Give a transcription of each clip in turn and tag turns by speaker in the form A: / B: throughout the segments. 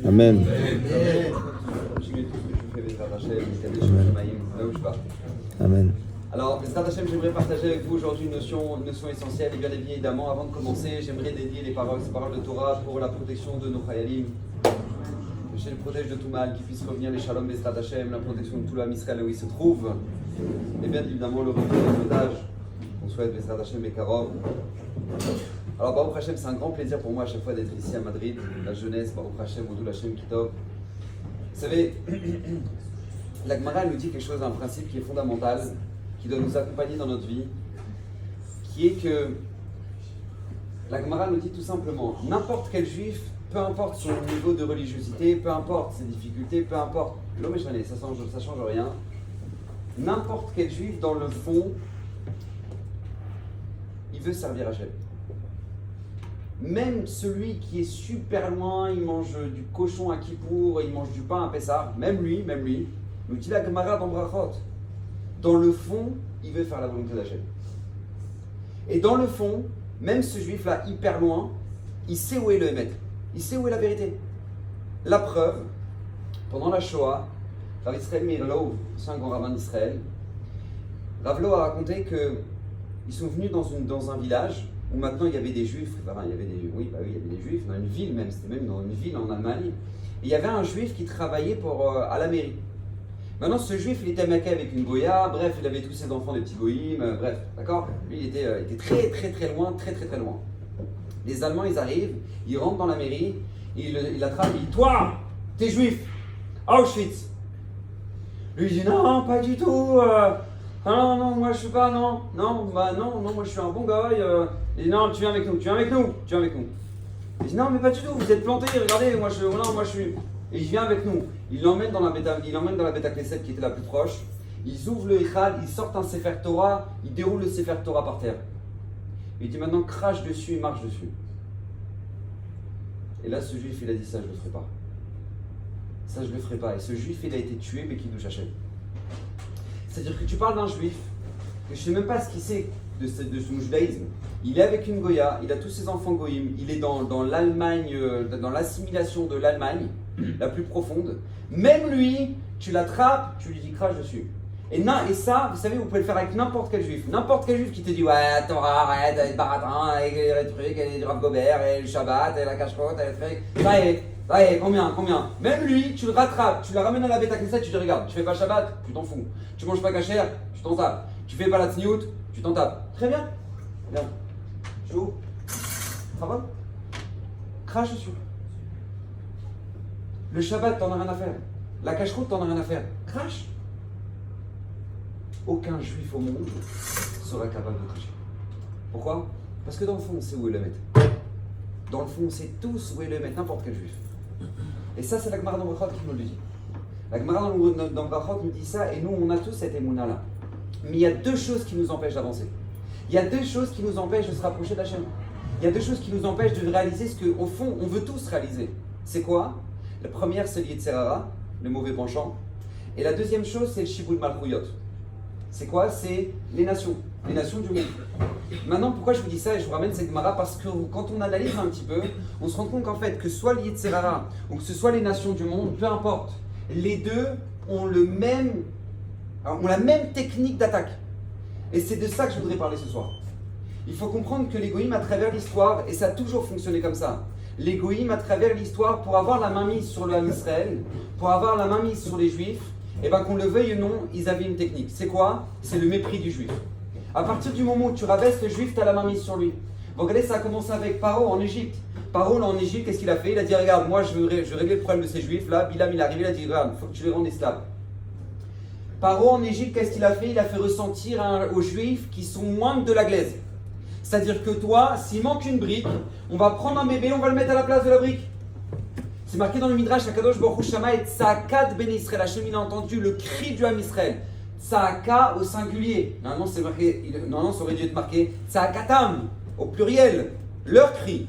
A: Amen. Amen.
B: Alors, Bezrat Hashem, j'aimerais partager avec vous aujourd'hui une notion essentielle. Et bien évidemment, avant de commencer, j'aimerais dédier ces paroles de Torah pour la protection de nos Chayalim. Que Dieu le protège de tout mal, qu'il puisse revenir les Shalom Bezrat Hashem, la protection de tout l'âme Israël où il se trouve. Et bien évidemment, le retour des otages. On souhaite Bezrat Hashem et Karov. Alors, Baruch Hashem, c'est un grand plaisir pour moi à chaque fois d'être ici à Madrid, la jeunesse, Baruch Hashem, Odou Hashem Kitov. Vous savez, la Gemara nous dit quelque chose, un principe qui est fondamental, qui doit nous accompagner dans notre vie, qui est que la Gemara nous dit tout simplement, n'importe quel juif, peu importe son niveau de religiosité, peu importe ses difficultés, peu importe, l'homme est chané, ça change rien, n'importe quel juif, dans le fond, il veut servir Hachem. Même celui qui est super loin, il mange du cochon à Kippour, il mange du pain à Pessah, même lui, nous dit la Gemara dans Brachot, dans le fond, il veut faire la volonté d'Hachem. Et dans le fond, même ce juif-là, hyper loin, il sait où est le Hémet, il sait où est la vérité. La preuve, pendant la Shoah, Rav Israël Mirlov, c'est un grand rabbin d'Israël, Rav Lo a raconté qu'ils sont venus dans un village où maintenant il y avait des juifs, il y avait des juifs, dans une ville même, c'était même dans une ville en Allemagne, et il y avait un juif qui travaillait à la mairie. Maintenant ce juif il était maqué avec une goya, bref il avait tous ses enfants des petits goïms, bref, d'accord. Lui il était très loin. Les Allemands ils arrivent, ils rentrent dans la mairie, il l'attrape, il dit toi, t'es juif, Auschwitz. Lui il dit non, pas du tout, non, moi je suis pas, non, moi je suis un bon gars. Il dit non, tu viens avec nous. Il dit non, mais pas du tout, vous êtes plantés, regardez, moi je suis. Et il vient avec nous. Il l'emmène dans la Beta Knesset qui était la plus proche. Ils ouvrent le Echad, ils sortent un Sefer Torah, ils déroulent le Sefer Torah par terre. Il dit maintenant crache dessus et marche dessus. Et là ce juif il a dit ça je le ferai pas. Ça je le ferai pas. Et ce juif il a été tué mais qui nous achète. C'est-à-dire que tu parles d'un juif, que je ne sais même pas ce qu'il sait de son judaïsme. Il est avec une goya, il a tous ses enfants goïm, il est dans l'Allemagne, dans l'assimilation de l'Allemagne, la plus profonde. Même lui, tu l'attrapes, tu lui dis crache dessus. Et ça, vous savez, vous pouvez le faire avec n'importe quel juif. N'importe quel juif qui te dit ouais, Torah, arrête, avec Baratin, avec les trucs, avec le Rav Gobert, et le Shabbat, et la cache-côte, et les trucs. Ça y est, combien? Même lui, tu le rattrapes, tu la ramènes à la Beta Knesset, tu dis regarde, tu fais pas Shabbat, tu t'en fous. Tu manges pas kasher, tu t'en tapes. Tu fais pas la tsniout, tu t'en tapes. Très bien. Bien. Chou. Travail. Crache dessus. Le Shabbat, t'en as rien à faire. La cache-croûte, t'en as rien à faire. Crache. Aucun juif au monde sera capable de cracher. Pourquoi? Parce que dans le fond, on sait où est le mettre. Dans le fond, on sait tous où est le mettre, n'importe quel juif. Et ça, c'est la Gemara dans Brachot qui nous le dit. La Gemara dans Brachot nous dit ça, et nous, on a tous cette émouna-là. Mais il y a deux choses qui nous empêchent d'avancer. Il y a deux choses qui nous empêchent de se rapprocher de Hachem. Il y a deux choses qui nous empêchent de réaliser ce qu'au fond, on veut tous réaliser. C'est quoi? La première, c'est l'Yetzer Hara, le mauvais penchant. Et la deuxième chose, c'est le Shibud Malchuyot. C'est quoi? C'est les nations du monde. Maintenant, pourquoi je vous dis ça et je vous ramène cette Gemara? Parce que quand on analyse un petit peu, on se rend compte qu'en fait, que ce soit l'Yetzer Hara ou que ce soit les nations du monde, peu importe, les deux ont la même technique d'attaque. Et c'est de ça que je voudrais parler ce soir. Il faut comprendre que les goïms à travers l'histoire, et ça a toujours fonctionné comme ça, les goïms à travers l'histoire, pour avoir la main mise sur le Ham Israël, pour avoir la main mise sur les juifs, et bien qu'on le veuille ou non, ils avaient une technique. C'est quoi? C'est le mépris du juif. À partir du moment où tu rabaisses le juif, tu as la main mise sur lui. Vous regardez, ça a commencé avec Paro en Égypte. Paro, là, en Égypte, qu'est-ce qu'il a fait? Il a dit, regarde, moi je veux régler le problème de ces juifs. Là, Bilam, il est arrivé, il a dit, regarde, il faut que tu les rendes esclaves. Paro, en Égypte, qu'est-ce qu'il a fait? Il a fait ressentir aux juifs qui sont moins de la glaise. C'est-à-dire que toi, s'il manque une brique, on va prendre un bébé, on va le mettre à la place de la brique. C'est marqué dans le Midrash, Akadosh Baruch Hu Shama et Tzaakat Ben Israël. Hachem, il a entendu le cri du Ham Israël. Tzaaka au singulier. Normalement, ça aurait dû être marqué Tzaakatam au pluriel. Leur cri.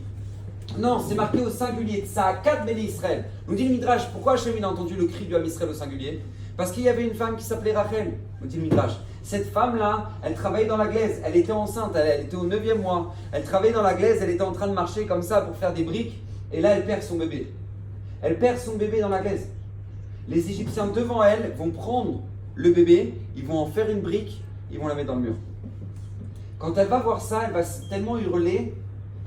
B: Non, c'est marqué au singulier. Tzaakat Ben Israël. Nous dit le Midrash, pourquoi Hachem il a entendu le cri du Ham Israël au singulier? Parce qu'il y avait une femme qui s'appelait Rachel. Nous dit le Midrash. Cette femme-là, elle travaillait dans la glaise. Elle était enceinte, elle était au 9e mois. Elle travaillait dans la glaise, elle était en train de marcher comme ça pour faire des briques. Et là, elle perd son bébé. Elle perd son bébé dans la glaise. Les Égyptiens devant elle vont prendre le bébé, ils vont en faire une brique, ils vont la mettre dans le mur. Quand elle va voir ça, elle va tellement hurler,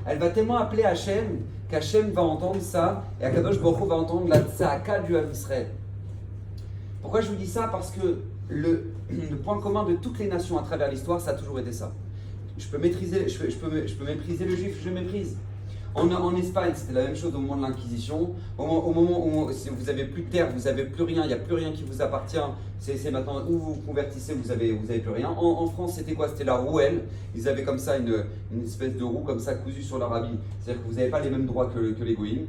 B: elle va tellement appeler Hachem, qu'Hachem va entendre ça, et Akadosh Baruch Hu va entendre la tzaka du Ham Israël. Pourquoi je vous dis ça? Parce que le point commun de toutes les nations à travers l'histoire, ça a toujours été ça. Je peux mépriser le juif, je le méprise. En Espagne, c'était la même chose au moment de l'Inquisition. Au moment où si vous n'avez plus de terre, vous n'avez plus rien, il n'y a plus rien qui vous appartient. C'est maintenant où vous vous convertissez, vous avez plus rien. En France, c'était quoi? C'était la rouelle. Ils avaient comme ça une espèce de roue comme ça cousue sur leur habit. C'est-à-dire que vous n'avez pas les mêmes droits que les goïms.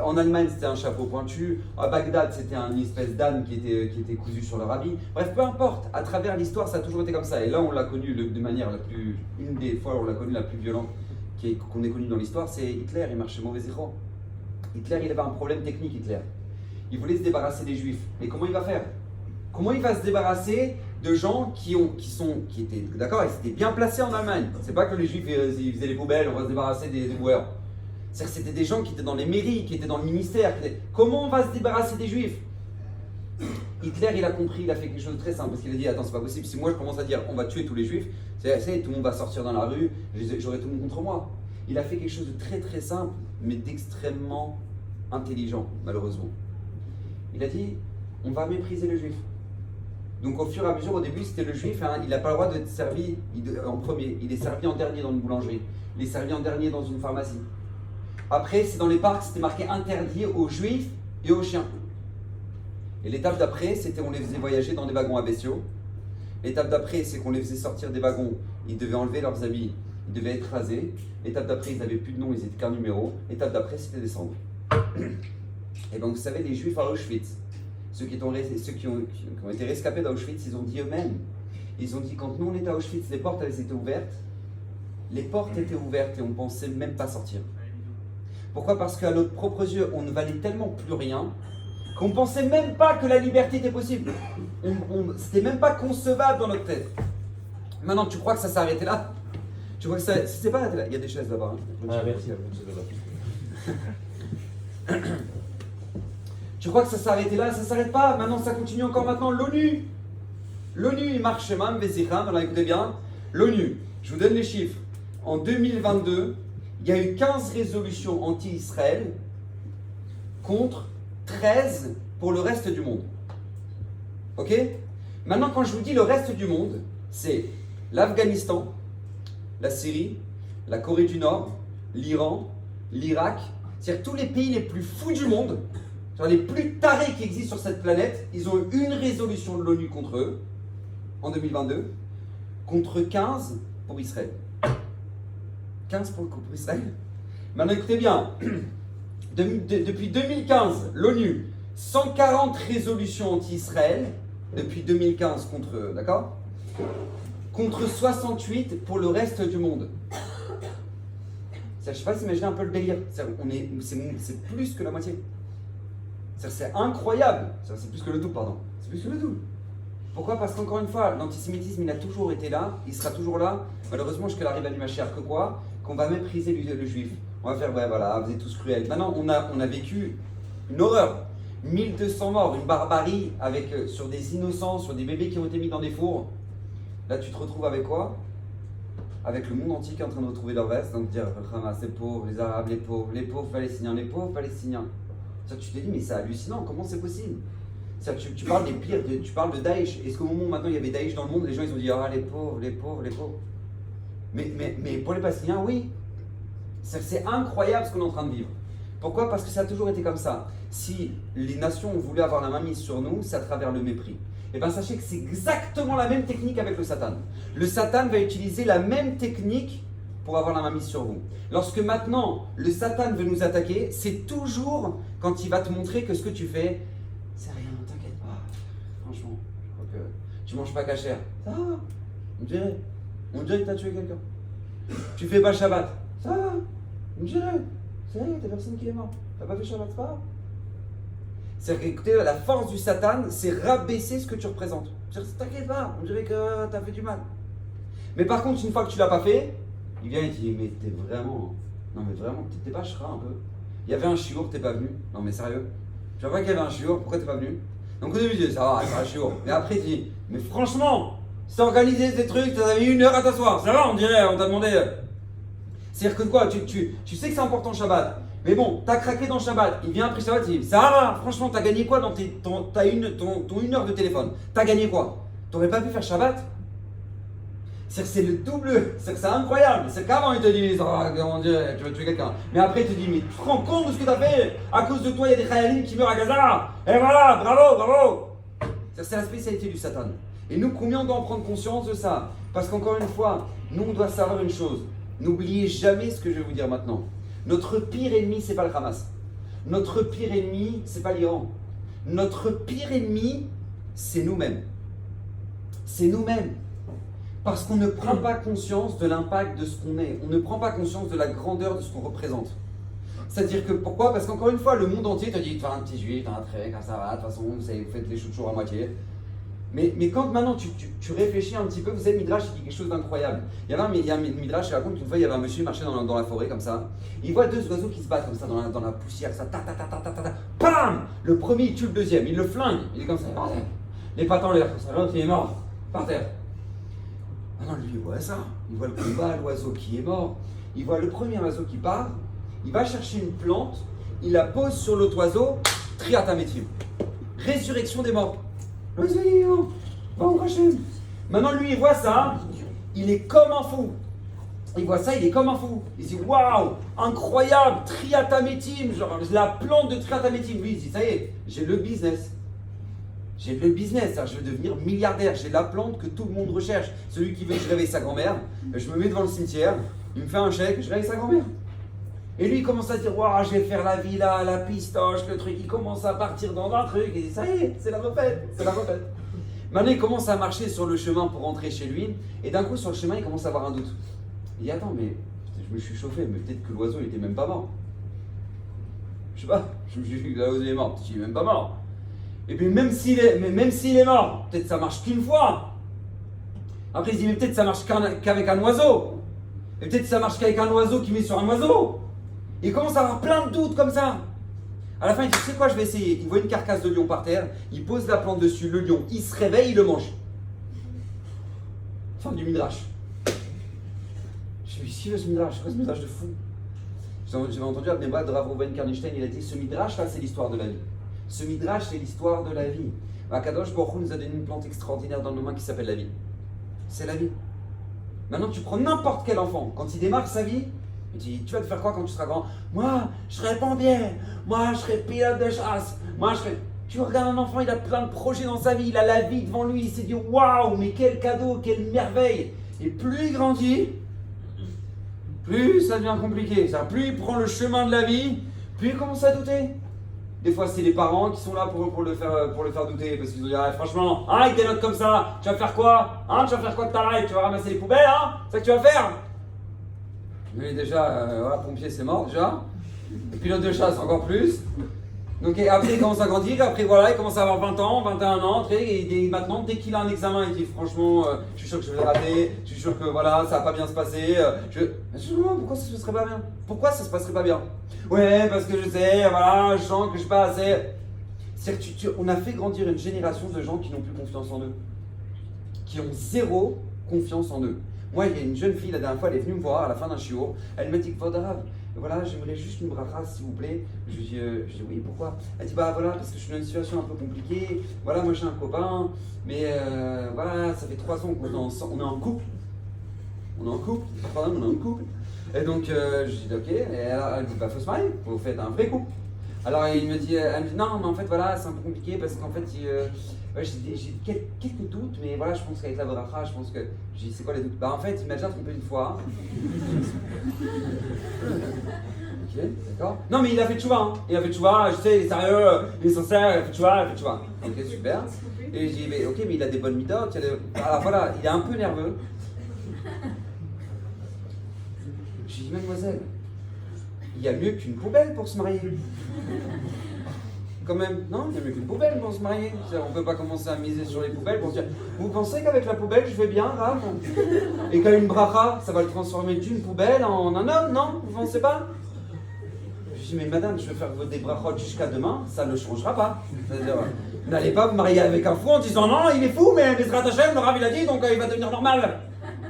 B: En Allemagne, c'était un chapeau pointu. À Bagdad, c'était une espèce d'âne qui était cousu sur leur habit. Bref, peu importe. À travers l'histoire, ça a toujours été comme ça. Et là, on l'a connu de manière une des fois où on l'a connu la plus violente qu'on ait connu dans l'histoire, c'est Hitler. Il marchait mauvais écran. Hitler, il avait un problème technique, Hitler. Il voulait se débarrasser des juifs. Mais comment il va faire? Comment il va se débarrasser de gens qui étaient d'accord, ils étaient bien placés en Allemagne? C'est pas que les juifs ils faisaient les poubelles, on va se débarrasser des boueurs. C'est-à-dire que c'était des gens qui étaient dans les mairies, qui étaient dans le ministère. Comment on va se débarrasser des juifs? Hitler, il a compris, il a fait quelque chose de très simple, parce qu'il a dit, attends, c'est pas possible, si moi je commence à dire, on va tuer tous les juifs, tout le monde va sortir dans la rue, j'aurai tout le monde contre moi. Il a fait quelque chose de très très simple, mais d'extrêmement intelligent, malheureusement. Il a dit, on va mépriser le juif. Donc au fur et à mesure, au début, c'était le juif, hein, il n'a pas le droit d'être servi en premier, il est servi en dernier dans une boulangerie, il est servi en dernier dans une pharmacie. Après, c'est dans les parcs, c'était marqué interdit aux juifs et aux chiens. Et l'étape d'après, c'était on les faisait voyager dans des wagons à bestiaux. L'étape d'après, c'est qu'on les faisait sortir des wagons, ils devaient enlever leurs habits, ils devaient être rasés. L'étape d'après, ils n'avaient plus de nom, ils n'étaient qu'un numéro. L'étape d'après, c'était descendre. Et donc, vous savez, les juifs à Auschwitz, ceux qui ont été rescapés d'Auschwitz, ils ont dit eux-mêmes, ils ont dit quand nous on était à Auschwitz, les portes elles étaient ouvertes. Les portes étaient ouvertes et on ne pensait même pas sortir. Pourquoi? Parce qu'à notre propre yeux, on ne valait tellement plus rien qu'on ne pensait même pas que la liberté était possible. C'était même pas concevable dans notre tête. Maintenant, tu crois que ça s'est arrêté là? Tu crois que ça s'est pas arrêté là? Il y a des chaises là-bas. Hein.
C: Ah, merci.
B: Tu crois que ça s'est arrêté là? Ça ne s'arrête pas. Maintenant, ça continue encore maintenant. L'ONU, il marche même, Vézicham. Alors écoutez bien. L'ONU, je vous donne les chiffres. En 2022, il y a eu 15 résolutions anti-Israël contre 13 pour le reste du monde. Ok? Maintenant, quand je vous dis le reste du monde, c'est l'Afghanistan, la Syrie, la Corée du Nord, l'Iran, l'Irak, c'est-à-dire tous les pays les plus fous du monde, les plus tarés qui existent sur cette planète, ils ont eu une résolution de l'ONU contre eux, en 2022, contre 15 pour Israël. 15 pour Israël. Maintenant, écoutez bien, depuis 2015, l'ONU, 140 résolutions anti-Israël, depuis 2015 contre eux, d'accord? Contre 68 pour le reste du monde. Je ne sais pas si imaginez un peu le délire. C'est plus que la moitié. C'est incroyable. C'est plus que le double, pardon. C'est plus que le double. Pourquoi? Parce qu'encore une fois, l'antisémitisme, il a toujours été là, il sera toujours là, malheureusement jusqu'à l'arrivée du Mashiach. Que quoi? Qu'on va mépriser le juif. On va faire, ouais, voilà, vous êtes tous cruels. Maintenant, on a vécu une horreur. 1200 morts, une barbarie sur des innocents, sur des bébés qui ont été mis dans des fours. Là, tu te retrouves avec quoi? Avec le monde entier qui est en train de retrouver leur veste, donc dire Hamas, les pauvres, les Arabes, les pauvres Palestiniens, les pauvres Palestiniens. Ça, tu te dis, mais c'est hallucinant, comment c'est possible? Ça, tu parles des pires, tu parles de Daesh. Est-ce qu'au moment où maintenant il y avait Daesh dans le monde, les gens ils ont dit ah les pauvres, les pauvres, les pauvres. Mais pour les Palestiniens, oui. C'est incroyable ce qu'on est en train de vivre. Pourquoi? Parce que ça a toujours été comme ça. Si les nations voulaient avoir la main mise sur nous, c'est à travers le mépris. Et bien sachez que c'est exactement la même technique avec le Satan. Le Satan va utiliser la même technique pour avoir la main mise sur vous. Lorsque maintenant le Satan veut nous attaquer, c'est toujours quand il va te montrer que ce que tu fais, c'est rien, t'inquiète pas. Franchement, je crois que tu manges pas cachère. Ça va, on dirait que t'as tué quelqu'un. Tu fais pas Shabbat. Ça va, on dirait. C'est rien, t'as personne qui est mort. T'as pas fait Shabbat, c'est pas grave. C'est-à-dire qu'écoutez, la force du Satan, c'est rabaisser ce que tu représentes. T'inquiète pas, on dirait que t'as fait du mal. Mais par contre, une fois que tu l'as pas fait, il vient et te dit, mais t'es vraiment... Non mais vraiment, t'es pas chra un peu. Il y avait un chiour, t'es pas venu. Non mais sérieux. Je vois pas qu'il y avait un chiour, pourquoi t'es pas venu? Donc au début, je dis, ça va, c'est un chiour. Mais après, tu dis, mais franchement, si t'as organisé ces trucs, t'as mis 1 heure à t'asseoir. Ça va, on dirait, on t'a demandé. C'est-à-dire que quoi, tu sais que c'est important le Shabbat. Mais bon, t'as craqué dans le Shabbat, il vient après Shabbat, il dit, ça va, franchement, t'as gagné quoi dans ton 1 heure de téléphone? T'as gagné quoi? T'aurais pas pu faire Shabbat? C'est-à-dire que c'est le double, c'est incroyable. C'est qu'avant ils te disent, oh mon Dieu, tu vas tuer quelqu'un. Mais après ils te disent, mais tu te rends compte de ce que tu as fait? À cause de toi, il y a des Khayalim qui meurent à Gaza. Et voilà, bravo, bravo. C'est la spécialité du Satan. Et nous, combien on doit en prendre conscience de ça? Parce qu'encore une fois, nous on doit savoir une chose. N'oubliez jamais ce que je vais vous dire maintenant. Notre pire ennemi, c'est pas le Hamas. Notre pire ennemi, c'est pas l'Iran. Notre pire ennemi, c'est nous-mêmes. C'est nous-mêmes. Parce qu'on ne prend pas conscience de l'impact de ce qu'on est. On ne prend pas conscience de la grandeur de ce qu'on représente. C'est-à-dire que pourquoi? Parce qu'encore une fois, le monde entier te dit, tu as un petit juif, tu as un trait, comme ça va, de toute façon, vous faites les chouchous à moitié. Mais quand maintenant tu réfléchis un petit peu, vous savez, Midrash, il dit quelque chose d'incroyable. Il y a un Midrash qui raconte qu'une fois, il y avait un monsieur qui marchait dans la forêt comme ça. Il voit 2 oiseaux qui se battent comme ça dans la poussière, ça, ta ta ta ta ta ta ta. Pam! Le premier, il tue le deuxième, il le flingue. Il est comme ça, par terre. Les pattes en l'air, comme ça, l'autre, il est mort, par terre. Maintenant, lui, il voit ça. Il voit le combat, l'oiseau qui est mort. Il voit le premier oiseau qui part. Il va chercher une plante. Il la pose sur l'autre oiseau. Triatamétim. Résurrection des morts. L'oiseau, il est mort. Va au Hachem. Maintenant, lui, il voit ça. Il est comme un fou. Il voit ça, il est comme un fou. Il se dit, waouh, incroyable, Triatamétim. Genre, la plante de Triatamétim. Lui, il se dit, ça y est, j'ai le business. J'ai le business, je vais devenir milliardaire. J'ai la plante que tout le monde recherche. Celui qui veut que je réveille sa grand-mère, je me mets devant le cimetière, il me fait un chèque, je réveille sa grand-mère. Et lui, il commence à dire, waouh, je vais faire la villa, la pistoche, le truc. Il commence à partir dans un truc. Il dit, ça y est, c'est la refaite, c'est la refaite. Maintenant, il commence à marcher sur le chemin pour rentrer chez lui. Et d'un coup, sur le chemin, il commence à avoir un doute. Il dit, attends, mais je me suis chauffé, mais peut-être que l'oiseau, il était même pas mort. Je sais pas, je me suis dit que l'oiseau est mort, il est même pas mort. Et puis même s'il est mort, peut-être ça marche qu'une fois. Après il se dit, mais peut-être ça marche qu'avec un oiseau. Et peut-être ça marche qu'avec un oiseau qui met sur un oiseau. Il commence à avoir plein de doutes comme ça. À la fin il dit, tu sais quoi, je vais essayer. Il voit une carcasse de lion par terre, il pose la plante dessus, le lion, il se réveille, il le mange. Fin du Midrash. Je me suis dit, ce Midrash, c'est quoi ce Midrash de fou? J'avais entendu à Bnebra de Rav Reuven Karnstein, il a dit, ce Midrash là c'est l'histoire de la vie. Ce Midrash, c'est l'histoire de la vie. Akadosh Baruch Hu nous a donné une plante extraordinaire dans nos mains qui s'appelle la vie. C'est la vie. Maintenant, tu prends n'importe quel enfant, quand il démarre sa vie, il dit, tu vas te faire quoi quand tu seras grand? Moi, je serai pompier. Moi, je serai pilote de chasse. Moi, je serai... Tu regardes un enfant, il a plein de projets dans sa vie, il a la vie devant lui, il s'est dit, waouh, mais quel cadeau, quelle merveille. Et plus il grandit, plus ça devient compliqué. Plus il prend le chemin de la vie, plus il commence à douter. Des fois, c'est les parents qui sont là pour le faire douter. Parce qu'ils ont dit, ah, franchement, hein, avec des notes comme ça, tu vas faire quoi? Hein, tu vas faire quoi de ta life? Tu vas ramasser les poubelles, hein? C'est ça que tu vas faire? Mais déjà, voilà, pompier, c'est mort déjà. Et pilote de chasse, encore plus. Donc après, il commence à grandir. Après, voilà, il commence à avoir 20 ans, 21 ans. Et maintenant, dès qu'il a un examen, il dit, franchement, je suis sûr que je vais le rater. Je suis sûr que voilà, ça va pas bien se passer. Pourquoi ça se passerait pas bien? Pourquoi ça se passerait pas bien? Ouais, parce que je sais, voilà, je sens que je suis pas assez. C'est-à-dire on a fait grandir une génération de gens qui n'ont plus confiance en eux. Qui ont zéro confiance en eux. Moi, il y a une jeune fille, la dernière fois, elle est venue me voir à la fin d'un shiur. Elle m'a dit, Kvodarav, voilà, j'aimerais juste une bracha, s'il vous plaît. Je dis oui, pourquoi? Elle dit, bah voilà, parce que je suis dans une situation un peu compliquée. Voilà, moi j'ai un copain, mais voilà, ça fait 3 ans qu'on est en couple. On est en couple, on est en couple. Et donc, je dis, ok. Et elle dit, bah faut se marier, faut faire un vrai couple. Alors, elle me dit, non, mais en fait, voilà, c'est un peu compliqué parce qu'en fait, j'ai quelques doutes, mais voilà, je pense qu'avec la bracha, je pense que. Je dis, c'est quoi les doutes? Bah, en fait, il m'a déjà trompé une fois. Ok, d'accord. Non, mais il a fait tchouva, hein. Il a fait tchouva, je sais, il est sérieux, il est sincère, il a fait tchouva, Ok, super. Et je dis, mais ok, mais il a des bonnes midotes. Alors voilà, il est un peu nerveux. J'ai dit, mademoiselle, il y a mieux qu'une poubelle pour se marier. Quand même, non, il y a mieux qu'une poubelle pour se marier. On ne peut pas commencer à miser sur les poubelles pour se dire, vous pensez qu'avec la poubelle, je vais bien, Rav? Et qu'à une bracha, ça va le transformer d'une poubelle en un homme, non? Vous pensez pas? Je Je dis, mais madame, je vais faire des brachot jusqu'à demain, ça ne changera pas. C'est-à-dire, n'allez pas vous marier avec un fou en disant non, il est fou, mais Bezrat Hashem, le Rav il a dit, donc il va devenir normal.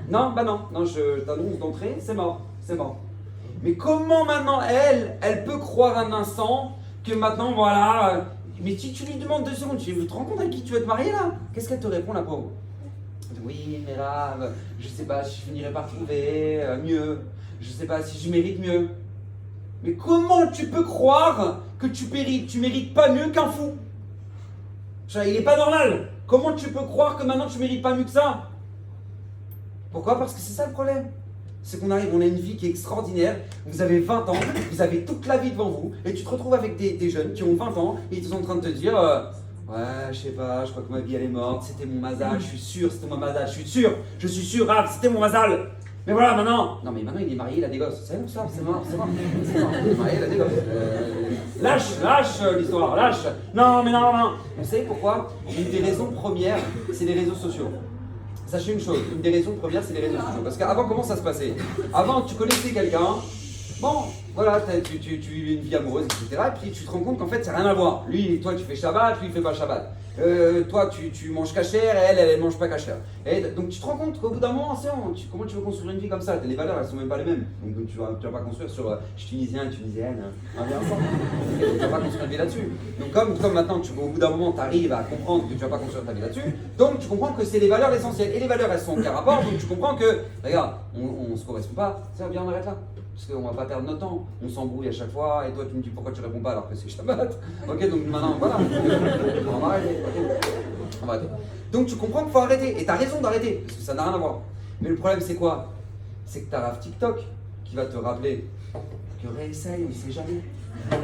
B: Non, bah non, non, je t'annonce d'entrée, c'est mort, c'est mort. Mais comment maintenant elle peut croire un instant que maintenant, voilà, mais tu lui demandes 2 secondes, tu te rends compte avec qui tu veux te marier là? Qu'est-ce qu'elle te répond la pauvre? Oui, mais là, je sais pas si je finirai par trouver mieux, je sais pas si je mérite mieux. Mais comment tu peux croire que tu mérites pas mieux qu'un fou? Il est pas normal. Comment tu peux croire que maintenant tu mérites pas mieux que ça? Pourquoi? Parce que c'est ça le problème. C'est qu'on arrive, on a une vie qui est extraordinaire, vous avez 20 ans, vous avez toute la vie devant vous, et tu te retrouves avec des jeunes qui ont 20 ans, et ils sont en train de te dire ouais, je sais pas, je crois que ma vie elle est morte, c'était mon mazal, je suis sûr, c'était mon mazal, je suis sûr, Rav, c'était mon mazal. Mais voilà, maintenant, non mais maintenant il est marié, il a des gosses, c'est bon ça, c'est mort, il est marié, il a des gosses. Lâche l'histoire, lâche. Non, mais non. Vous savez pourquoi? Une des raisons premières, c'est les réseaux sociaux. Sachez une chose, une des raisons premières, c'est les réseaux sociaux. Parce qu'avant, comment ça se passait? Avant, tu connaissais quelqu'un, bon, voilà, tu as une vie amoureuse, etc. Et puis tu te rends compte qu'en fait, ça n'a rien à voir. Lui, toi, tu fais Shabbat, lui, il fait pas Shabbat. Toi, tu manges kasher, elle mange pas kasher. Et donc, tu te rends compte qu'au bout d'un moment, comment tu veux construire une vie comme ça? Les valeurs, elles sont même pas les mêmes. Donc, tu vas pas construire sur je suis tunisien, tunisienne, on vient ensemble. Donc, tu vas pas construire une vie là-dessus. Donc, comme maintenant, au bout d'un moment, tu arrives à comprendre que tu vas pas construire ta vie là-dessus, donc tu comprends que c'est les valeurs essentielles. Et les valeurs, elles sont en aucun rapport, donc tu comprends que, regarde, on se correspond pas, ça, viens, on arrête là. Parce qu'on va pas perdre notre temps, on s'embrouille à chaque fois, et toi tu me dis pourquoi tu réponds pas alors que c'est Shabbat. Ok, donc maintenant voilà, on va arrêter. On va arrêter. Donc tu comprends qu'il faut arrêter, et tu as raison d'arrêter, parce que ça n'a rien à voir. Mais le problème c'est quoi? C'est que tu as Rav TikTok qui va te rappeler que réessaye, on ne sait jamais. On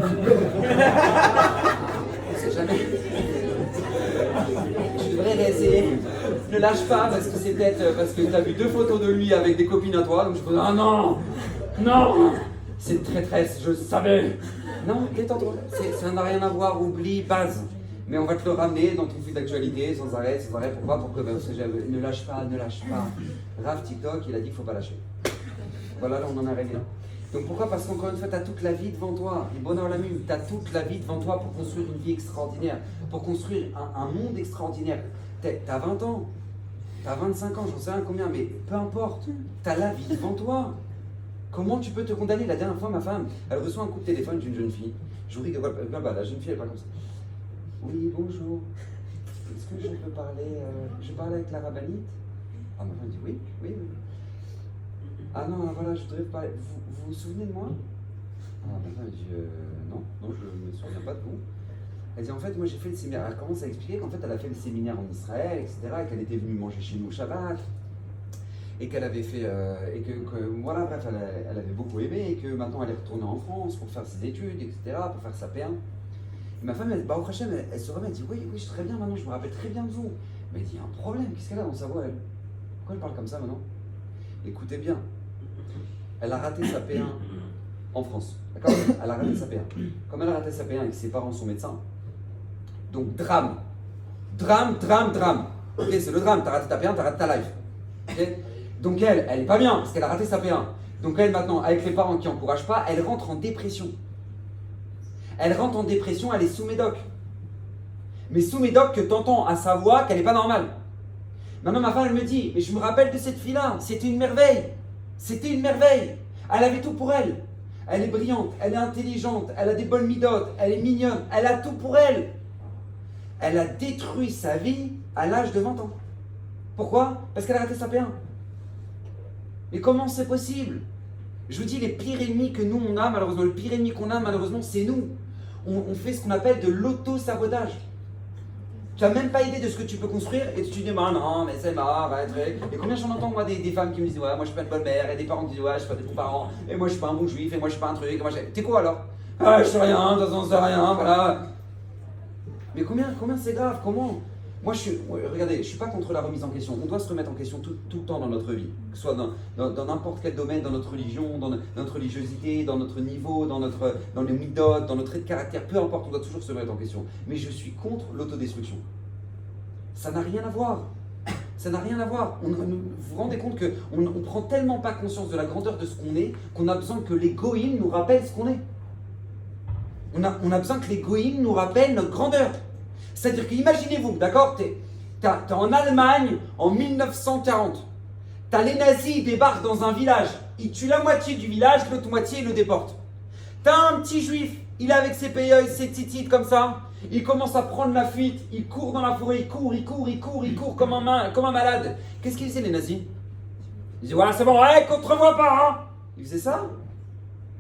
B: ne sait jamais. Tu devrais réessayer. Ne lâche pas parce que c'est peut-être parce que tu as vu 2 photos de lui avec des copines à toi, donc je peux dire ah non. Non, c'est une traîtresse, je le savais. Non, détends-toi, ça n'a rien à voir, oublie, base. Mais on va te le ramener dans ton fil d'actualité, sans arrêt. Pourquoi? Pour que ne lâche pas. Rav TikTok, il a dit qu'il ne faut pas lâcher. Voilà, là on en est arrivé là. Donc pourquoi? Parce qu'encore une fois, tu as toute la vie devant toi. Et bonheur la mine, tu as toute la vie devant toi pour construire une vie extraordinaire, pour construire un monde extraordinaire. Tu as 20 ans, tu as 25 ans, j'en sais rien combien, mais peu importe, tu as la vie devant toi. Comment tu peux te condamner? La dernière fois, ma femme, elle reçoit un coup de téléphone d'une jeune fille. Je vous dis que la jeune fille, elle parle comme ça. Oui, bonjour. Est-ce que je peux parler je parle avec la rabbinite? Ah, ma femme dit oui. Ah non, voilà, je voudrais parler. Vous vous souvenez de moi? Ah, ma femme dit non, je ne me souviens pas de vous. Elle dit en fait, moi j'ai fait le séminaire. Elle commence à expliquer qu'en fait, elle a fait le séminaire en Israël, etc. Et qu'elle était venue manger chez nous au Shabbat. Et qu'elle avait fait, voilà, bref, elle avait beaucoup aimé, et que maintenant elle est retournée en France pour faire ses études, etc., pour faire sa P1. Et ma femme, au Hachem, elle se remet, elle dit oui, je suis très bien maintenant, je me rappelle très bien de vous. Mais elle dit, il y a un problème, qu'est-ce qu'elle a dans sa voix, elle? Pourquoi elle parle comme ça maintenant? Écoutez bien, elle a raté sa P1 en France, d'accord? Elle a raté sa P1. Comme elle a raté sa P1 et que ses parents sont médecins, donc drame. Ok, c'est le drame, t'as raté ta P1, t'as raté ta life. Ok? Donc elle est pas bien parce qu'elle a raté sa P1. Donc elle maintenant, avec les parents qui n'encouragent pas, elle rentre en dépression. Elle est sous médoc. Mais sous médoc que t'entends à sa voix qu'elle n'est pas normale. Maintenant ma femme elle me dit, mais je me rappelle de cette fille-là, c'était une merveille. Elle avait tout pour elle. Elle est brillante, elle est intelligente, elle a des bonnes midotes, elle est mignonne, elle a tout pour elle. Elle a détruit sa vie à l'âge de 20 ans. Pourquoi? Parce qu'elle a raté sa P1. Mais comment c'est possible? Je vous dis, les pires ennemis que nous on a, malheureusement, le pire ennemi qu'on a, malheureusement, c'est nous. On fait ce qu'on appelle de l'auto-sabotage. Tu n'as même pas idée de ce que tu peux construire et tu te dis, bah non, mais c'est marrant, va être. Et combien j'en entends, moi, des femmes qui me disent, ouais, moi je suis pas une bonne mère, et des parents qui disent, ouais, je suis pas des bons parents, et moi je suis pas un bon juif, et moi je suis pas un truc, et moi t'es quoi alors? Ah, je sais rien, de toute façon, c'est rien, voilà. Mais combien c'est grave, comment? Moi, regardez, je ne suis pas contre la remise en question. On doit se remettre en question tout le temps dans notre vie, que ce soit dans n'importe quel domaine, dans notre religion, dans notre religiosité, dans notre niveau, dans les midot, dans notre trait de caractère, peu importe, on doit toujours se remettre en question. Mais je suis contre l'autodestruction. Ça n'a rien à voir. Vous vous rendez compte qu'on ne prend tellement pas conscience de la grandeur de ce qu'on est qu'on a besoin que les goïms nous rappellent ce qu'on est. On a besoin que les goïms nous rappellent notre grandeur. C'est-à-dire que, imaginez-vous, d'accord, t'es en Allemagne en 1940. T'as les nazis, ils débarquent dans un village. Ils tuent la moitié du village, l'autre moitié, ils le déportent. T'as un petit juif, il est avec ses payeuils, ses titites comme ça. Il commence à prendre la fuite, il court dans la forêt, il court comme un malade. Qu'est-ce qu'ils faisaient les nazis? Ils disaient voilà, c'est bon, ouais, contre-moi pas, hein. Ils faisaient ça?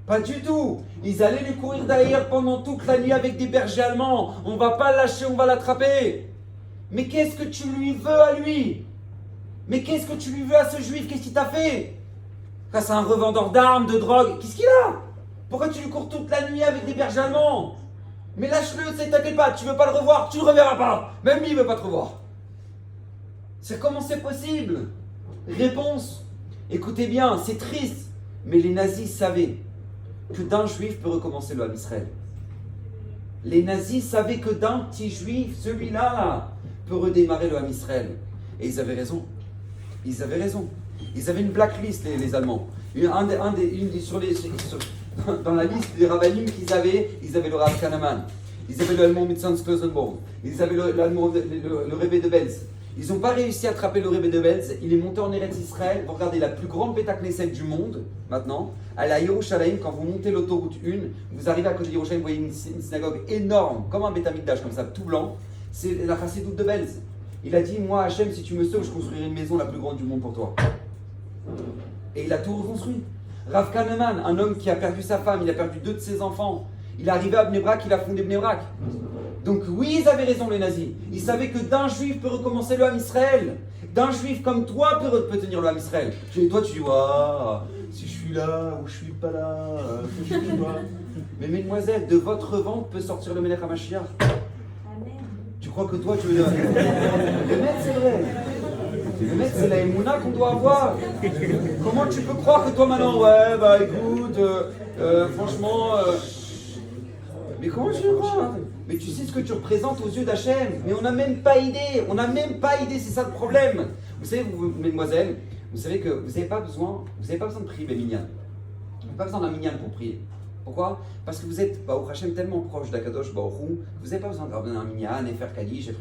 B: Pas du tout. Ils allaient lui courir derrière pendant toute la nuit avec des bergers allemands. On va pas le lâcher, on va l'attraper. Mais qu'est-ce que tu lui veux à lui? Mais qu'est-ce que tu lui veux à ce juif? Qu'est-ce qu'il t'a fait? C'est un revendeur d'armes, de drogue. Qu'est-ce qu'il a? Pourquoi tu lui cours toute la nuit avec des bergers allemands? Mais lâche-le, t'inquiète pas, tu veux pas le revoir, tu le reverras pas. Même lui, il veut pas te revoir. C'est comment c'est possible? Réponse. Écoutez bien, c'est triste. Mais les nazis savaient que d'un juif peut recommencer le Ham Israël. Les nazis savaient que d'un petit juif, celui-là, peut redémarrer le Ham Israël. Et ils avaient raison. Ils avaient raison. Ils avaient une blacklist, les Allemands. Dans la liste des rabbinim qu'ils avaient, ils avaient le Rav Kahneman. Ils avaient le Allemand Mitzans-Klosenborn. Ils avaient le Rebbe de Belz. Ils n'ont pas réussi à attraper le Rebbe de Belz. Il est monté en Eretz Israël. Vous regardez la plus grande Beta Knesset du monde, maintenant. À la Yerushalayim, quand vous montez l'autoroute 1, vous arrivez à côté de Yerushalayim, vous voyez une synagogue énorme, comme un Beta Mikdash, comme ça, tout blanc. C'est la Chassidoute de Belz. Il a dit, moi, Hachem, si tu me sauves, je construirai une maison la plus grande du monde pour toi. Et il a tout reconstruit. Rav Kahneman, un homme qui a perdu sa femme, il a perdu 2 de ses enfants. Il est arrivé à Bnei Brak, il a fondé Bnei Brak. Donc oui, ils avaient raison les nazis. Ils savaient que d'un juif peut recommencer le Ham Israël. D'un juif comme toi peut tenir le Ham Israël. Et toi tu dis, waouh, si je suis là ou je suis pas là, je suis pas. Mais mesdemoiselles, de votre ventre peut sortir le Melech HaMashiach. Tu crois que toi tu veux... Le maître c'est vrai. Le maître c'est la émouna qu'on doit avoir. Comment tu peux croire que toi maintenant, ouais bah écoute, franchement... Mais comment tu le crois? Mais tu sais ce que tu représentes aux yeux d'Hachem. Mais on n'a même pas idée. On n'a même pas idée, c'est ça le problème. Vous savez, vous, mesdemoiselles, vous savez que vous n'avez pas besoin de prier les minyan. Vous n'avez pas besoin d'un minyan pour prier. Pourquoi? Parce que vous êtes, Baruch Hashem, tellement proche d'Akadosh Baruch Hu, vous n'avez pas besoin de ramener un minyan et faire Kaddish.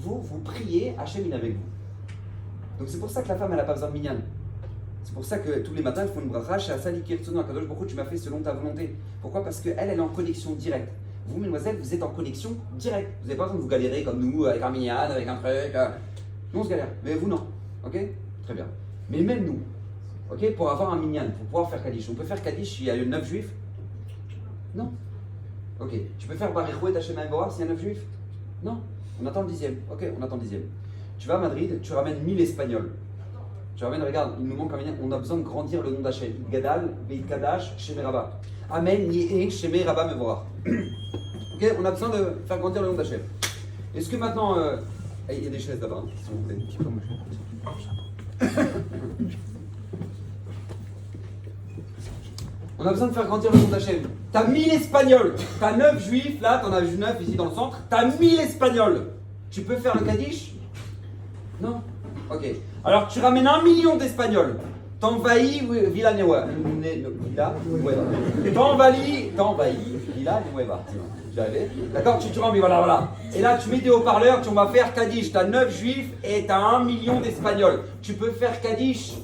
B: Vous priez, Hachem il est avec vous. Donc c'est pour ça que la femme, elle n'a pas besoin de minyan. C'est pour ça que tous les matins, ils font une bracha, chez Asali Kirtsono, Akadosh Baruch Hu, tu m'as fait selon ta volonté. Pourquoi? Parce qu'elle, elle est en connexion directe. Vous, mesdemoiselles, vous êtes en connexion directe. Vous n'avez pas besoin de vous galérer comme nous, avec un minyan, avec un truc. Nous, on se galère. Mais vous, non. Ok? Très bien. Mais même nous, ok, pour avoir un minyan, pour pouvoir faire Kaddish, on peut faire Kaddish s'il y a 9 juifs? Non. Ok. Tu peux faire Barichou et Hashem Evorach s'il y a 9 juifs? Non. On attend le 10e. Ok, on attend le 10e. Tu vas à Madrid, tu ramènes 1000 Espagnols. Tu ramènes, regarde, il nous manque un minyan, on a besoin de grandir le nom d'Hachem. Gadal, Veit Kadash, Shemé Rabba. Amen, Yeh, Shemé Rabba Mevorach. Ok, on a besoin de faire grandir le nom d'Hachem. Est-ce que maintenant. Il y a des chaises là-bas, hein, s'il vous plaît. On a besoin de faire grandir le nom d'Hachem. T'as 1000 Espagnols. T'as 9 juifs, là, t'en as 9 ici dans le centre. T'as 1000 Espagnols. Tu peux faire le Kaddish? Non? Ok. Alors tu ramènes 1 million d'Espagnols. T'envahis Villanueva. T'envahis Villanueva. D'accord, tu ramènes, voilà. Et là, tu mets des haut-parleurs, on va faire Kaddish. T'as 9 juifs et t'as 1 million d'Espagnols. Tu peux faire Kaddish?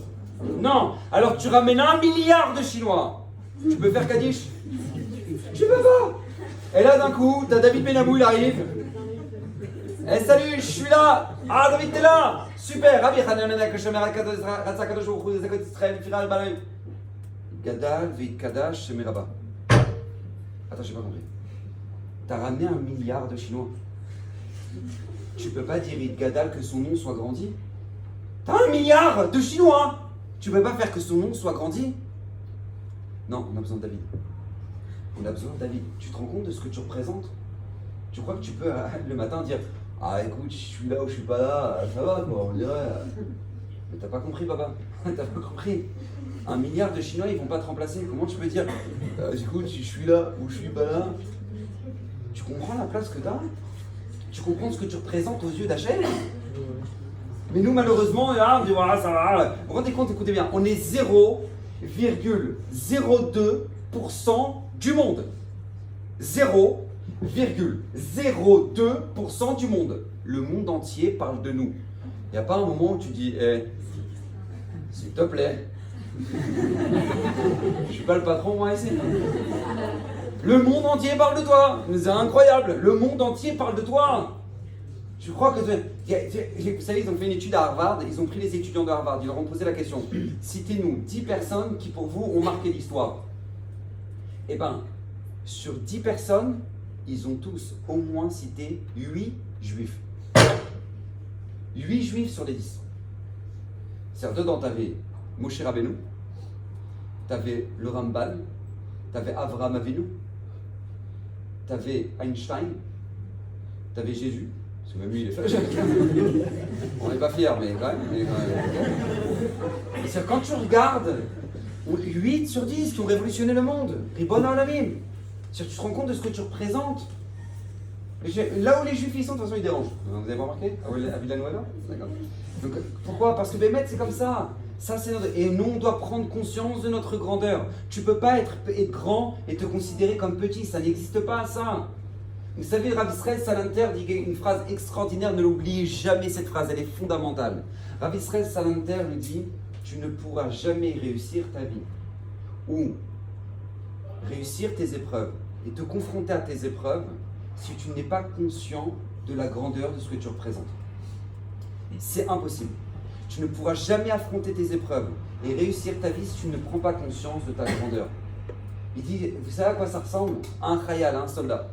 B: Non. Alors tu ramènes 1 milliard de Chinois. Tu peux faire Kaddish? Tu peux pas. Et là, d'un coup, t'as David Benamou, il arrive. Eh salut, je suis là. Ah David, t'es là. Super. Rabbi Hananana Kashomer Ratzak Kadosh Baruch Hu Zakot Israël Firal Balay. Gadal Veit Kadash Shemé Rabba. Attends, j'ai pas compris. T'as ramené 1 milliard de Chinois. Tu peux pas dire Veit Gadal que son nom soit grandi. T'as 1 milliard de Chinois. Tu peux pas faire que son nom soit grandi. Non, on a besoin de David. On a besoin de David. Tu te rends compte de ce que tu représentes? Tu crois que tu peux le matin dire ah écoute, je suis là ou je suis pas là, ça va quoi, on dirait. Mais t'as pas compris, papa. T'as pas compris. 1 milliard de Chinois, ils vont pas te remplacer. Comment tu peux dire écoute, si je suis là ou je suis pas là? Tu comprends la place que t'as? Tu comprends ce que tu représentes aux yeux d'Hachem? Mais nous, malheureusement, là, on dit voilà, ça va. Vous vous rendez compte, écoutez bien, on est 0,02% du monde. 0,02% du monde. Le monde entier parle de nous. Il n'y a pas un moment où tu dis s'il te plaît, je suis pas le patron moi ici. Le monde entier parle de toi. C'est incroyable. Le monde entier parle de toi. Je crois que... Vous savez, ils ont fait une étude à Harvard. Ils ont pris les étudiants de Harvard. Ils leur ont posé la question. Citez-nous 10 personnes qui pour vous ont marqué l'histoire. Eh bien, sur 10 personnes, ils ont tous au moins cité 8 juifs. 8 juifs sur les 10. C'est-à-dire, dedans, tu avais Moshe Rabbeinu, tu avais le Rambam, tu avais Avraham Avinu, tu avais Einstein, tu avais Jésus, parce que même lui, il est fait. On n'est pas fiers, mais quand même. C'est quand tu regardes, 8 sur 10 qui ont révolutionné le monde, Ribbon Olamim. Tu te rends compte de ce que tu représentes. Là où les juifs ils sont, de toute façon ils dérangent. Vous avez pas remarqué à Villanueva? D'accord. Donc, pourquoi? Parce que Bémet c'est comme ça. Et nous on doit prendre conscience de notre grandeur. Tu peux pas être grand et te considérer comme petit, ça n'existe pas ça. Vous savez, Rav Israël Salanter dit une phrase extraordinaire, ne l'oubliez jamais cette phrase, elle est fondamentale. Rav Israël Salanter nous dit, tu ne pourras jamais réussir ta vie ou réussir tes épreuves et te confronter à tes épreuves si tu n'es pas conscient de la grandeur de ce que tu représentes. C'est impossible. Tu ne pourras jamais affronter tes épreuves et réussir ta vie si tu ne prends pas conscience de ta grandeur. Il dit, vous savez à quoi ça ressemble? À un khayal, à un soldat.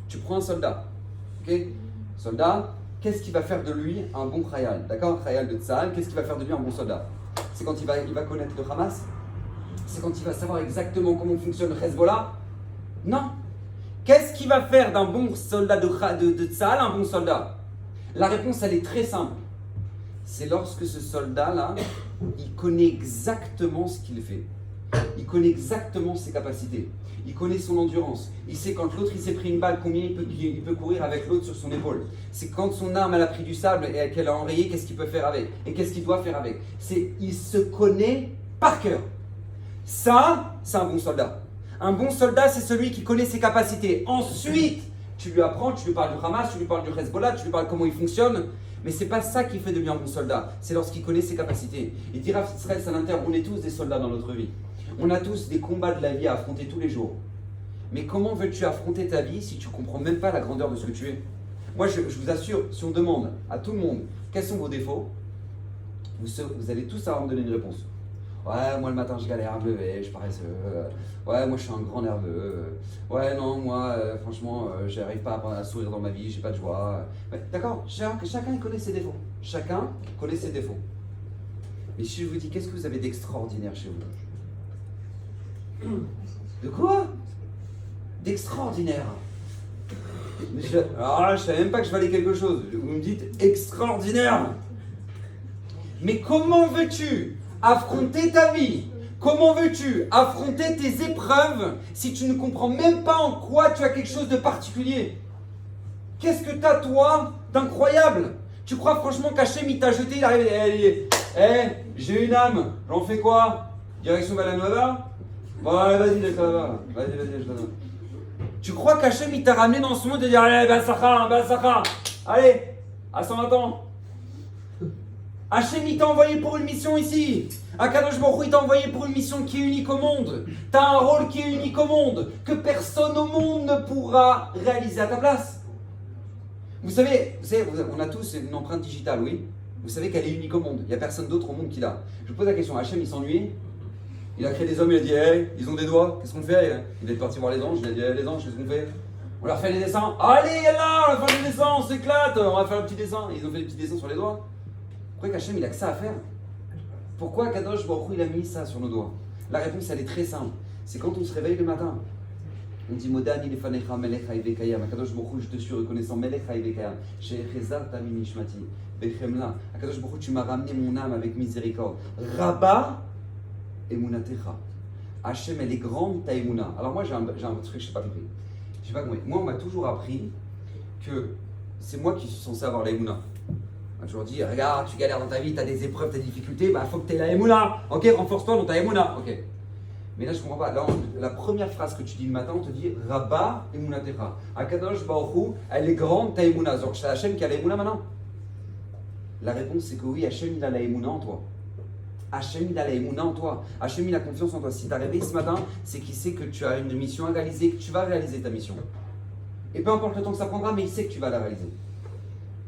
B: Tu prends un soldat, ok? Soldat, qu'est-ce qui va faire de lui un bon khayal? D'accord? Un khayal de Tzahal, qu'est-ce qui va faire de lui un bon soldat? C'est quand il va connaître le Hamas? C'est quand il va savoir exactement comment fonctionne le Hezbollah? Non. Qu'est-ce qui va faire d'un bon soldat de Tzahal un bon soldat? La réponse, elle est très simple. C'est lorsque ce soldat-là, il connaît exactement ce qu'il fait. Il connaît exactement ses capacités. Il connaît son endurance. Il sait quand l'autre il s'est pris une balle, combien il peut courir avec l'autre sur son épaule. C'est quand son arme elle a pris du sable et qu'elle a enrayé, qu'est-ce qu'il peut faire avec et qu'est-ce qu'il doit faire avec. Il se connaît par cœur. Ça, c'est un bon soldat. Un bon soldat, c'est celui qui connaît ses capacités. Ensuite, tu lui apprends, tu lui parles du Hamas, tu lui parles du Hezbollah, tu lui parles comment il fonctionne. Mais c'est pas ça qui fait de lui un bon soldat. C'est lorsqu'il connaît ses capacités. Il dit Rav Israël Salanter, on est tous des soldats dans notre vie. On a tous des combats de la vie à affronter tous les jours. Mais comment veux-tu affronter ta vie si tu ne comprends même pas la grandeur de ce que tu es? Moi, je vous assure, si on demande à tout le monde quels sont vos défauts, vous allez tous savoir me donner une réponse. Ouais, moi le matin je galère à me lever, je suis paresseux. Ouais, moi je suis un grand nerveux. Ouais, non, moi franchement, j'arrive pas à sourire dans ma vie, j'ai pas de joie. Ouais, d'accord, chacun connaît ses défauts. Chacun connaît ses défauts. Mais si je vous dis, qu'est-ce que vous avez d'extraordinaire chez vous? De quoi? D'extraordinaire. Alors là, je savais même pas que je valais quelque chose. Vous me dites extraordinaire. Mais comment veux-tu affronter ta vie? Comment veux-tu affronter tes épreuves si tu ne comprends même pas en quoi tu as quelque chose de particulier? Qu'est-ce que tu as toi d'incroyable? Tu crois franchement qu'Hachem il t'a jeté, il arrive, j'ai une âme, j'en fais quoi? Direction Villanueva? Bon allez vas-y laisse là-bas, vas-y je te donne. Tu crois qu'Hachem il t'a ramené dans ce monde et dire allez Basacha, allez, à 120 ans. Hachem il t'a envoyé pour une mission ici. Akadosh Baruch Hu il t'a envoyé pour une mission qui est unique au monde. Tu as un rôle qui est unique au monde, que personne au monde ne pourra réaliser à ta place. Vous savez, on a tous une empreinte digitale, oui. Vous savez qu'elle est unique au monde. Il n'y a personne d'autre au monde qui l'a. Je vous pose la question, Hachem il s'ennuie. Il a créé des hommes, il a dit hey, ils ont des doigts, qu'est-ce qu'on fait? Il est parti voir les anges, il a dit hey, les anges, qu'est-ce qu'on fait? On leur fait les dessins. Allez, là, on va faire les dessins, on s'éclate, on va faire un petit dessin. Ils ont fait des petits dessins sur les doigts. Pourquoi qu'Hachem il a que ça à faire? Pourquoi Kadosh Baruch Hu il a mis ça sur nos doigts? La réponse elle est très simple. C'est quand on se réveille le matin. On dit Modani lefanecha melech haivekayam. Kadosh Baruch Hu, je te suis reconnaissant melech haivekayam. She'echezarta min nishmati bechemla. Kadosh Baruch Hu, tu m'as ramené mon âme avec miséricorde. Rabba emunatecha. Hachem elle est grande ta emuna. Alors moi j'ai un truc je sais pas compris. Je sais pas compris. Moi on m'a toujours appris que c'est moi qui suis censé avoir la emuna. On m'a toujours dit, regarde, tu galères dans ta vie, tu as des épreuves, tu as des difficultés, bah faut que tu aies la Emouna. Ok, renforce-toi dans ta Emouna. Ok. Mais là, je comprends pas. Là, la première phrase que tu dis le matin, on te dit Rabba Emunatecha. Akadosh Baruch Hu, elle est grande, ta Emuna. Donc, c'est Hachem qui a la Emuna maintenant. La réponse, c'est que oui, Hachem, il a la Emuna en toi. Hachem, il a la Emuna en toi. Hachem, il a confiance en toi. Si tu as réveillé ce matin, c'est qu'il sait que tu as une mission à réaliser, que tu vas réaliser ta mission. Et peu importe le temps que ça prendra, mais il sait que tu vas la réaliser.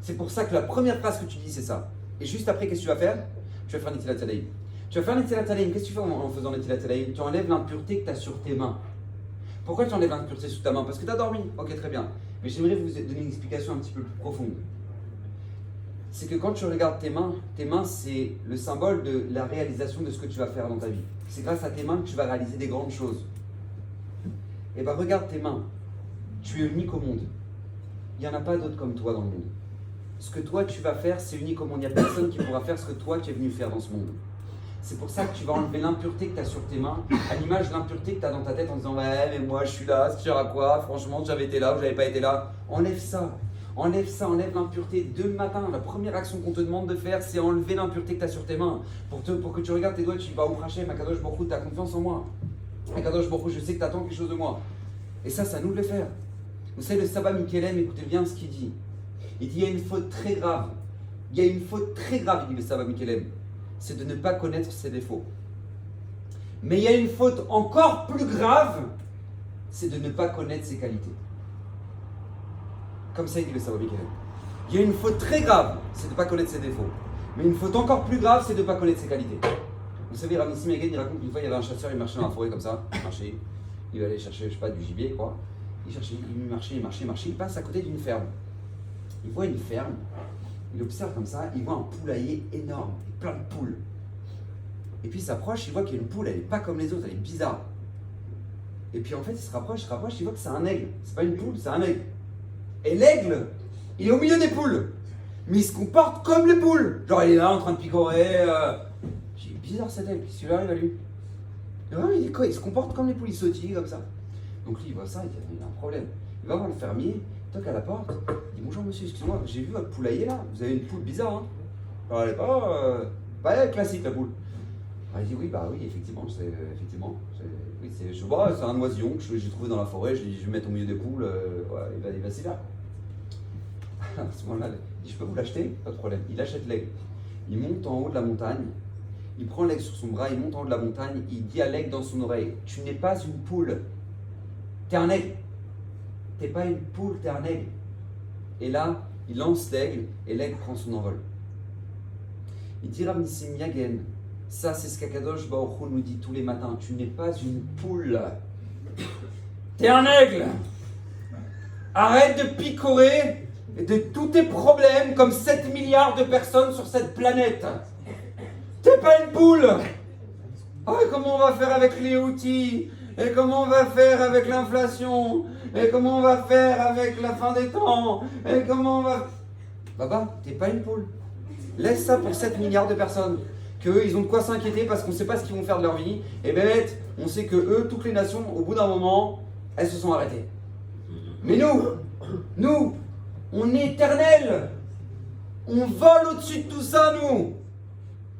B: C'est pour ça que la première phrase que tu dis, c'est ça. Et juste après, qu'est-ce que tu vas faire? Tu vas faire Netilat Yadayim. Tu vas faire Netilat Yadayim. Qu'est-ce que tu fais en faisant Netilat Yadayim? Tu enlèves l'impureté que tu as sur tes mains. Pourquoi tu enlèves l'impureté sur ta main? Parce que tu as dormi. Ok, très bien. Mais j'aimerais vous donner une explication un petit peu plus profonde. C'est que quand tu regardes tes mains, c'est le symbole de la réalisation de ce que tu vas faire dans ta vie. C'est grâce à tes mains que tu vas réaliser des grandes choses. Et bien, regarde tes mains. Tu es unique au monde. Il n'y en a pas d'autres comme toi dans le monde. Ce que toi tu vas faire, c'est unique au monde. Il n'y a personne qui pourra faire ce que toi tu es venu faire dans ce monde. C'est pour ça que tu vas enlever l'impureté que tu as sur tes mains, à l'image de l'impureté que tu as dans ta tête en disant ouais, mais moi je suis là, ça sert à quoi? Franchement, j'avais été là ou j'avais pas été là. Enlève ça, enlève l'impureté. Dès le matin, la première action qu'on te demande de faire, c'est enlever l'impureté que tu as sur tes mains. Pour que tu regardes tes doigts, tu dis bah, Hachem, Akadosh Baruch Hu, tu as confiance en moi. Akadosh Baruch Hu, je sais que tu attends quelque chose de moi. Et ça nous de le faire. Vous savez, le Saba Mikelem, écoutez bien ce qu'il dit. Il dit il y a une faute très grave. Il y a une faute très grave, il dit le Saba Mikelem. C'est de ne pas connaître ses défauts. Mais il y a une faute encore plus grave, c'est de ne pas connaître ses qualités. Comme ça, il dit le Saba Mikelem. Il y a une faute très grave, c'est de ne pas connaître ses défauts. Mais une faute encore plus grave, c'est de ne pas connaître ses qualités. Vous savez, Rav Nissim Egen, il raconte qu'une fois, il y avait un chasseur, il marchait dans la forêt comme ça. Il allait chercher, je sais pas, du gibier, quoi. Il marchait, il passe à côté d'une ferme. Il voit une ferme, il observe comme ça, il voit un poulailler énorme, plein de poules. Et puis il s'approche, il voit qu'il y a une poule, elle n'est pas comme les autres, elle est bizarre. Et puis en fait, il se rapproche, il voit que c'est un aigle. C'est pas une poule, c'est un aigle. Et l'aigle, il est au milieu des poules. Mais il se comporte comme les poules. Genre il est là en train de picorer. J'ai bizarre cet aigle, qu'est-ce qui lui arrive à lui? Et vraiment, il se comporte comme les poules, il sautille comme ça. Donc lui, il voit ça, il dit, il y a un problème. Il va voir le fermier, il toque à la porte, il dit, bonjour monsieur, excusez-moi, j'ai vu votre poulailler là, vous avez une poule bizarre, hein? Alors elle est pas classique la poule. Alors il dit, oui, bah oui, effectivement, c'est un oisillon que j'ai trouvé dans la forêt, je lui dis, je vais mettre au milieu des poules, ouais, il va s'y faire. À ce moment-là, il dit, je peux vous l'acheter? Pas de problème. Il achète l'aigle, il monte en haut de la montagne, il prend l'aigle sur son bras, il monte en haut de la montagne, il dit à l'aigle dans son oreille, tu n'es pas une poule. T'es un aigle. T'es pas une poule, t'es un aigle. Et là, il lance l'aigle et l'aigle prend son envol. Il dit Rav Nissim Yagen, ça c'est ce qu'Akadosh Baruch Hu nous dit tous les matins, tu n'es pas une poule. T'es un aigle. Arrête de picorer de tous tes problèmes comme 7 milliards de personnes sur cette planète. T'es pas une poule. Ah, comment on va faire avec les outils? Et comment on va faire avec l'inflation? Et comment on va faire avec la fin des temps? Et comment on va... Baba, t'es pas une poule. Laisse ça pour 7 milliards de personnes. Qu'eux, ils ont de quoi s'inquiéter parce qu'on ne sait pas ce qu'ils vont faire de leur vie. Et bête, on sait que eux, toutes les nations, au bout d'un moment, elles se sont arrêtées. Mais nous, on est éternels. On vole au-dessus de tout ça, nous.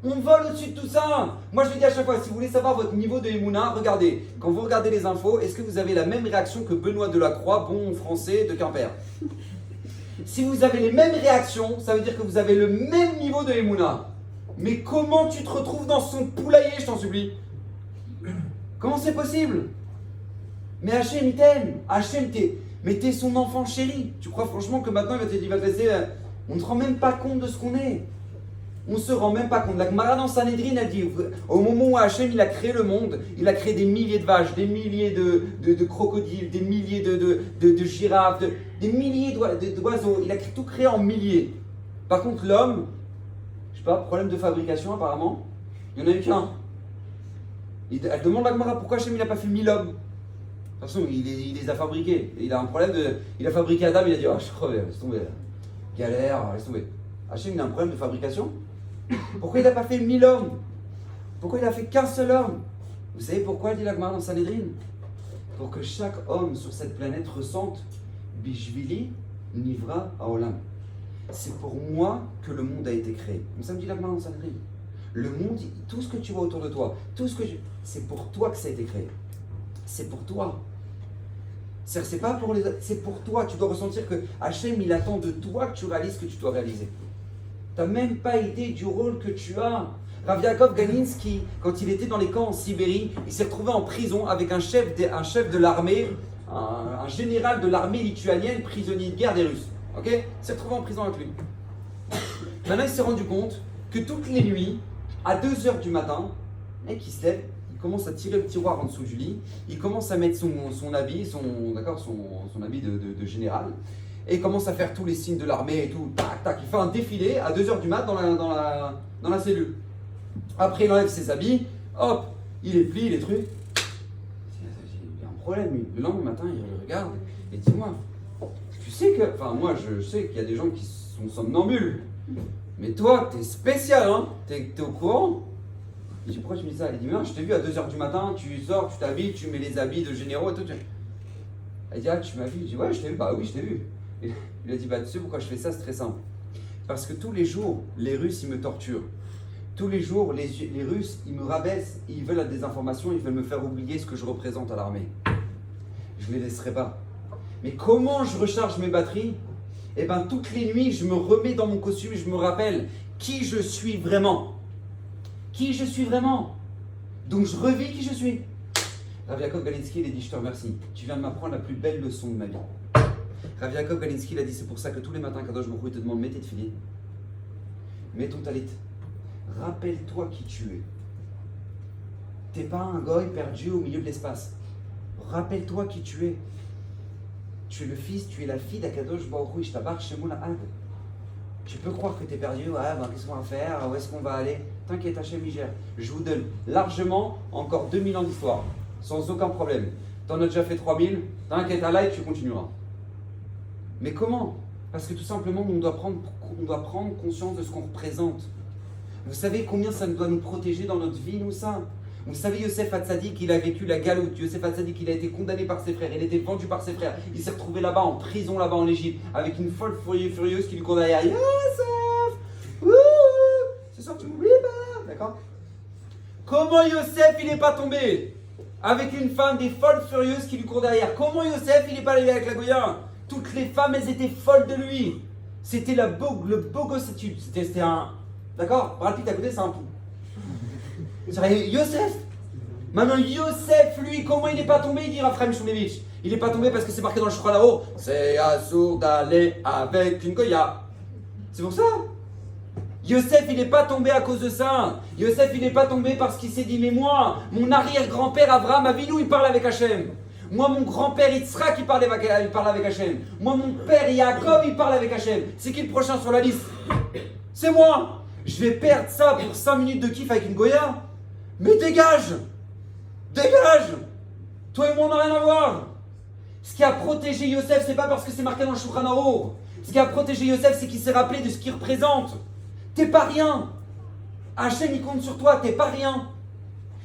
B: On vole au-dessus de tout ça. Moi, je le dis à chaque fois, si vous voulez savoir votre niveau de Emouna, regardez. Quand vous regardez les infos, est-ce que vous avez la même réaction que Benoît Delacroix, bon français de Quimper? Si vous avez les mêmes réactions, ça veut dire que vous avez le même niveau de Emouna. Mais comment tu te retrouves dans son poulailler, je t'en supplie? Comment c'est possible? Mais Hachem, il t'aime. Hachem, t'es son enfant chéri. Tu crois franchement que maintenant, il va te laisser... On ne se rend même pas compte de ce qu'on est. On se rend même pas compte. La Gemara dans Sanhedrin a dit, au moment où Hachem il a créé le monde, il a créé des milliers de vaches, des milliers de crocodiles, des milliers de girafes, des milliers d'oiseaux. Il a tout créé en milliers. Par contre, l'homme, je sais pas, problème de fabrication apparemment, il n'y en a eu qu'un. Elle demande à la Gemara pourquoi Hachem il n'a pas fait 1000 hommes. De toute façon, il les a fabriqués. Il a un problème de. Il a fabriqué Adam, il a dit, oh, je crevais, laisse tomber. Galère, laisse tomber. Hachem il a un problème de fabrication. Pourquoi il n'a pas fait 1000 hommes? Pourquoi il n'a fait qu'un seul homme? Vous savez pourquoi, dit la Gemara dans Sanhedrin? Pour que chaque homme sur cette planète ressente Bishvili Nivra Haolam. C'est pour moi que le monde a été créé. Comme ça me dit la Gemara dans Sanhedrin. Le monde, tout ce que tu vois autour de toi, c'est pour toi que ça a été créé. C'est pour toi. C'est pas pour les autres, c'est pour toi. Tu dois ressentir que Hachem, il attend de toi que tu réalises ce que tu dois réaliser. Tu n'as même pas idée du rôle que tu as. Rav Yaakov Galinsky, quand il était dans les camps en Sibérie, il s'est retrouvé en prison avec un chef de l'armée, un général de l'armée lituanienne, prisonnier de guerre des Russes. Ok? Il s'est retrouvé en prison avec lui. Maintenant, il s'est rendu compte que toutes les nuits, à 2h du matin, le mec il se lève, il commence à tirer le tiroir en dessous du lit, il commence à mettre son habit, son habit de général, et il commence à faire tous les signes de l'armée et tout, tac, tac. Il fait un défilé à 2h du mat dans la cellule. Après, il enlève ses habits, hop, il les plie, les trucs. Il y a un problème, lui. Le lendemain matin, il le regarde et dis-moi, tu sais que, enfin, moi, je sais qu'il y a des gens qui sont somnambules, mais toi, t'es spécial, hein? T'es au courant? Il dit, pourquoi tu me dis ça? Il dit, mais non, je t'ai vu à 2h du matin, tu sors, tu t'habilles, tu mets les habits de généraux et tout. Elle dit, ah, tu m'as vu? Je dis, ouais, je t'ai vu. Bah oui, je t'ai vu. Et il a dit, bah tu sais pourquoi je fais ça? C'est très simple. Parce que tous les jours, les Russes, ils me torturent. Tous les jours, les Russes, ils me rabaissent, ils veulent des informations, ils veulent me faire oublier ce que je représente à l'armée. Je ne les laisserai pas. Mais comment je recharge mes batteries? Eh bien, toutes les nuits, je me remets dans mon costume et je me rappelle qui je suis vraiment. Qui je suis vraiment. Donc, je revis qui je suis. Rav Yaakov Galinsky, il a dit, je te remercie. Tu viens de m'apprendre la plus belle leçon de ma vie. Rav Yaakov Galinsky, il a dit, c'est pour ça que tous les matins, Kadosh Baruch Hu te demande, mets tes tefillin, mets ton talit. Rappelle-toi qui tu es. T'es pas un goy perdu au milieu de l'espace. Rappelle-toi qui tu es. Tu es le fils, tu es la fille d'Akadosh Baruch Hu, Ishtabar Shemou Lahad. Tu peux croire que tu es perdu, ouais, ben, qu'est-ce qu'on va faire, où est-ce qu'on va aller? T'inquiète, Hachem il gère. Je vous donne largement encore 2000 ans d'histoire, sans aucun problème. T'en as déjà fait 3000, t'inquiète, à l'aide, tu continueras. Mais comment? Parce que tout simplement, on doit prendre conscience de ce qu'on représente. Vous savez combien ça doit nous protéger dans notre vie, nous, ça? Vous savez, Yosef Hatzadik, il a vécu la galoute. Yosef Hatzadik, il a été condamné par ses frères. Il a été vendu par ses frères. Il s'est retrouvé là-bas, en prison, là-bas en Égypte, avec une folle furieuse qui lui court derrière. Yosef! Ouh! Ce soir, tu m'oublies pas? D'accord? Comment Yosef, il n'est pas tombé? Avec une femme des folles furieuses qui lui court derrière. Comment Yosef, il n'est pas allé avec la Goya? Toutes les femmes, elles étaient folles de lui. C'était le beau gosse. C'était un... D'accord? Brad Pitt à côté, c'est un pou. Yosef! Maintenant, Yosef, lui, comment il n'est pas tombé? Il dit Raphaël Shulevitch. Il n'est pas tombé parce que c'est marqué dans le Shulchan Aruch. C'est assourd d'aller avec une Goya. C'est pour ça. Yosef, il n'est pas tombé à cause de ça. Yosef, il n'est pas tombé parce qu'il s'est dit, mais moi, mon arrière-grand-père Avraham Avinu, il parle avec Hachem. Moi, mon grand-père Yitzhak, il parle avec Hachem. Moi, mon père Yaakov, il parle avec Hachem. C'est qui le prochain sur la liste? C'est moi. Je vais perdre ça pour 5 minutes de kiff avec une Goya? Mais dégage! Dégage! Toi et moi, on n'a rien à voir. Ce qui a protégé Yosef, c'est pas parce que c'est marqué dans le Shulchan Aruch. Ce qui a protégé Yosef, c'est qu'il s'est rappelé de ce qu'il représente. T'es pas rien. Hachem, il compte sur toi, t'es pas rien.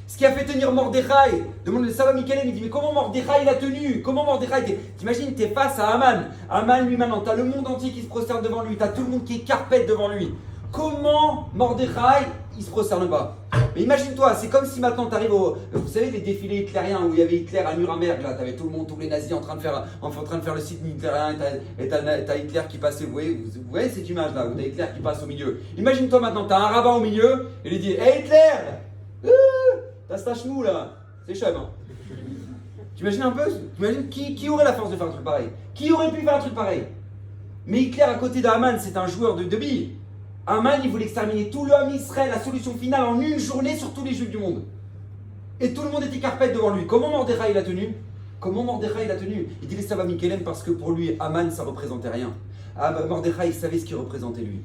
B: Ce qui a fait tenir Mordechai, demande le Saba Mikelem, il dit, mais comment Mordechai il a tenu? Comment Mordechai? T'imagines, t'es face à Haman. Haman, lui, maintenant, t'as le monde entier qui se prosterne devant lui, t'as tout le monde qui est carpette devant lui. Comment Mordechai, il se prosterne pas? Mais imagine-toi, c'est comme si maintenant tu arrives au... Vous savez les défilés hitlériens où il y avait Hitler à Nuremberg, là, t'avais tout le monde, tous les nazis en train de faire le site hitlérien, et t'as Hitler qui passait, vous voyez cette image là, où t'as Hitler qui passe au milieu. Imagine-toi maintenant, t'as un rabbin au milieu, et il dit, hey Hitler, t'as ce tachemou là, c'est chum, hein. T'imagines un peu? T'imagines qui aurait la force de faire un truc pareil? Qui aurait pu faire un truc pareil? Mais Hitler à côté d'Haman, c'est un joueur de billes. Haman, il voulait exterminer tout le homme Israël, la solution finale en une journée sur tous les juifs du monde. Et tout le monde était carpette devant lui. Comment Mordechai il a tenu? Comment Mordechai il a tenu? Il dit les Saba Mikelem parce que pour lui, Haman, ça représentait rien. Ah bah Mordechai, il savait ce qu'il représentait lui.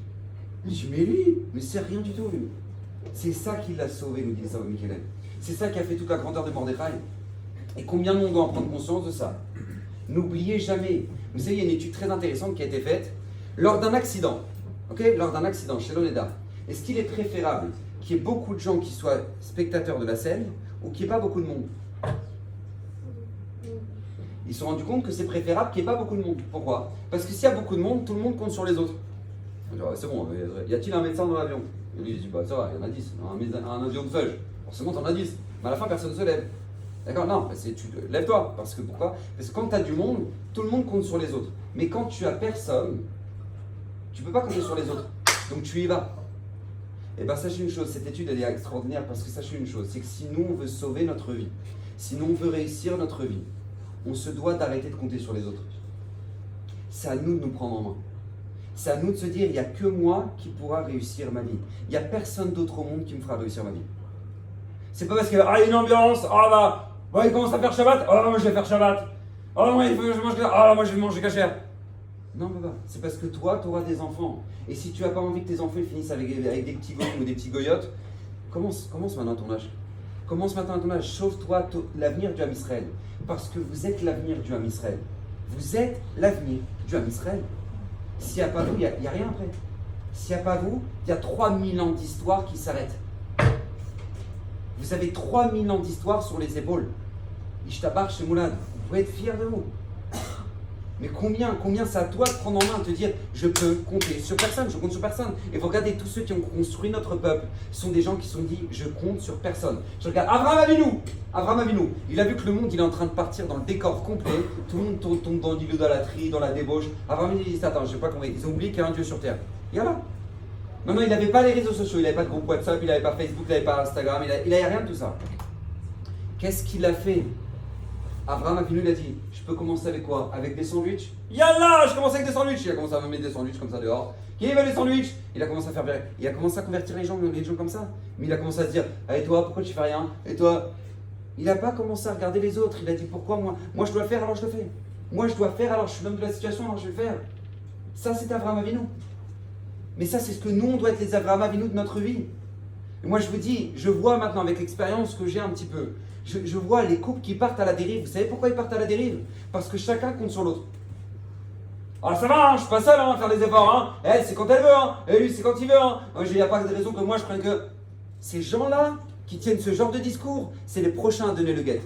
B: Il dit, mais lui, mais c'est rien du tout lui. C'est ça qui l'a sauvé, nous dit les Saba Mikelem. C'est ça qui a fait toute la grandeur de Mordechai. Et combien de monde doit en prendre conscience de ça? N'oubliez jamais. Vous savez, il y a une étude très intéressante qui a été faite lors d'un accident. Lors d'un accident chez l'Oneda, est-ce qu'il est préférable qu'il y ait beaucoup de gens qui soient spectateurs de la scène ou qu'il n'y ait pas beaucoup de monde? Ils se sont rendus compte que c'est préférable qu'il n'y ait pas beaucoup de monde. Pourquoi? Parce que s'il y a beaucoup de monde, tout le monde compte sur les autres. On dit, ah, c'est bon, y a-t-il un médecin dans l'avion? Et lui, il dit, bah ça va, il y en a 10. Un avion de feuille, forcément, t'en as 10. Mais à la fin, personne ne se lève. D'accord? Non, lève-toi. Parce que pourquoi? Parce que quand tu as du monde, tout le monde compte sur les autres. Mais quand tu as personne, tu ne peux pas compter sur les autres. Donc tu y vas. Et bien sachez une chose, cette étude elle est extraordinaire parce que sachez une chose, c'est que si nous on veut sauver notre vie, si nous on veut réussir notre vie, on se doit d'arrêter de compter sur les autres. C'est à nous de nous prendre en main. C'est à nous de se dire, il n'y a que moi qui pourra réussir ma vie. Il n'y a personne d'autre au monde qui me fera réussir ma vie. C'est pas parce qu'il y a une ambiance, il commence à faire Shabbat, moi je vais faire Shabbat. Moi il faut que je mange, moi je vais manger cachère. Non, c'est parce que toi, tu auras des enfants. Et si tu n'as pas envie que tes enfants finissent avec des petits goyons ou des petits goyotes, commence maintenant à ton âge. Commence maintenant à ton âge. Sauve-toi l'avenir du Ham Israël. Parce que vous êtes l'avenir du Ham Israël. Vous êtes l'avenir du Ham Israël. S'il n'y a pas vous, il n'y a rien après. S'il n'y a pas vous, il y a 3000 ans d'histoire qui s'arrêtent. Vous avez 3000 ans d'histoire sur les épaules. Ishtabar chez Moulad. Vous pouvez être fiers de vous. Mais combien c'est à toi de prendre en main, de te dire je peux compter sur personne, je compte sur personne. Et vous regardez tous ceux qui ont construit notre peuple, sont des gens qui se sont dit je compte sur personne. Je regarde Abraham Avinu, il a vu que le monde il est en train de partir dans le décor complet, tout le monde tombe dans l'idolâtrie, dans la débauche. Abraham Avinu il dit attends, je sais pas comment, ils ont oublié qu'il y a un Dieu sur terre. Et là. Non, il n'avait pas les réseaux sociaux, il n'avait pas de groupe WhatsApp, il n'avait pas Facebook, il n'avait pas Instagram, il n'avait rien de tout ça. Qu'est-ce qu'il a fait? Abraham Avinu il a dit, je peux commencer avec quoi? Avec des sandwichs? Yallah, je commence avec des sandwichs. Il a commencé à me mettre des sandwichs comme ça dehors. Qui veut les sandwichs? Il a commencé à convertir les gens comme ça. Mais il a commencé à se dire, et toi, pourquoi tu fais rien? Et toi? Il n'a pas commencé à regarder les autres. Il a dit, pourquoi moi je dois le faire, alors je le fais. Moi je dois faire, alors je suis l'homme de la situation, alors je vais le faire. Ça c'est Abraham Avinu. Mais ça c'est ce que nous on doit être les Abraham Avinu de notre vie. Et moi je vous dis, je vois maintenant avec l'expérience que j'ai un petit peu. Je vois les couples qui partent à la dérive. Vous savez pourquoi ils partent à la dérive? Parce que chacun compte sur l'autre. Alors ça va, je suis pas seul à faire des efforts. Elle, c'est quand elle veut. Et lui, c'est quand il veut. Il n'y a pas de raison que moi je prenne que. Ces gens-là qui tiennent ce genre de discours, c'est les prochains à donner le guet.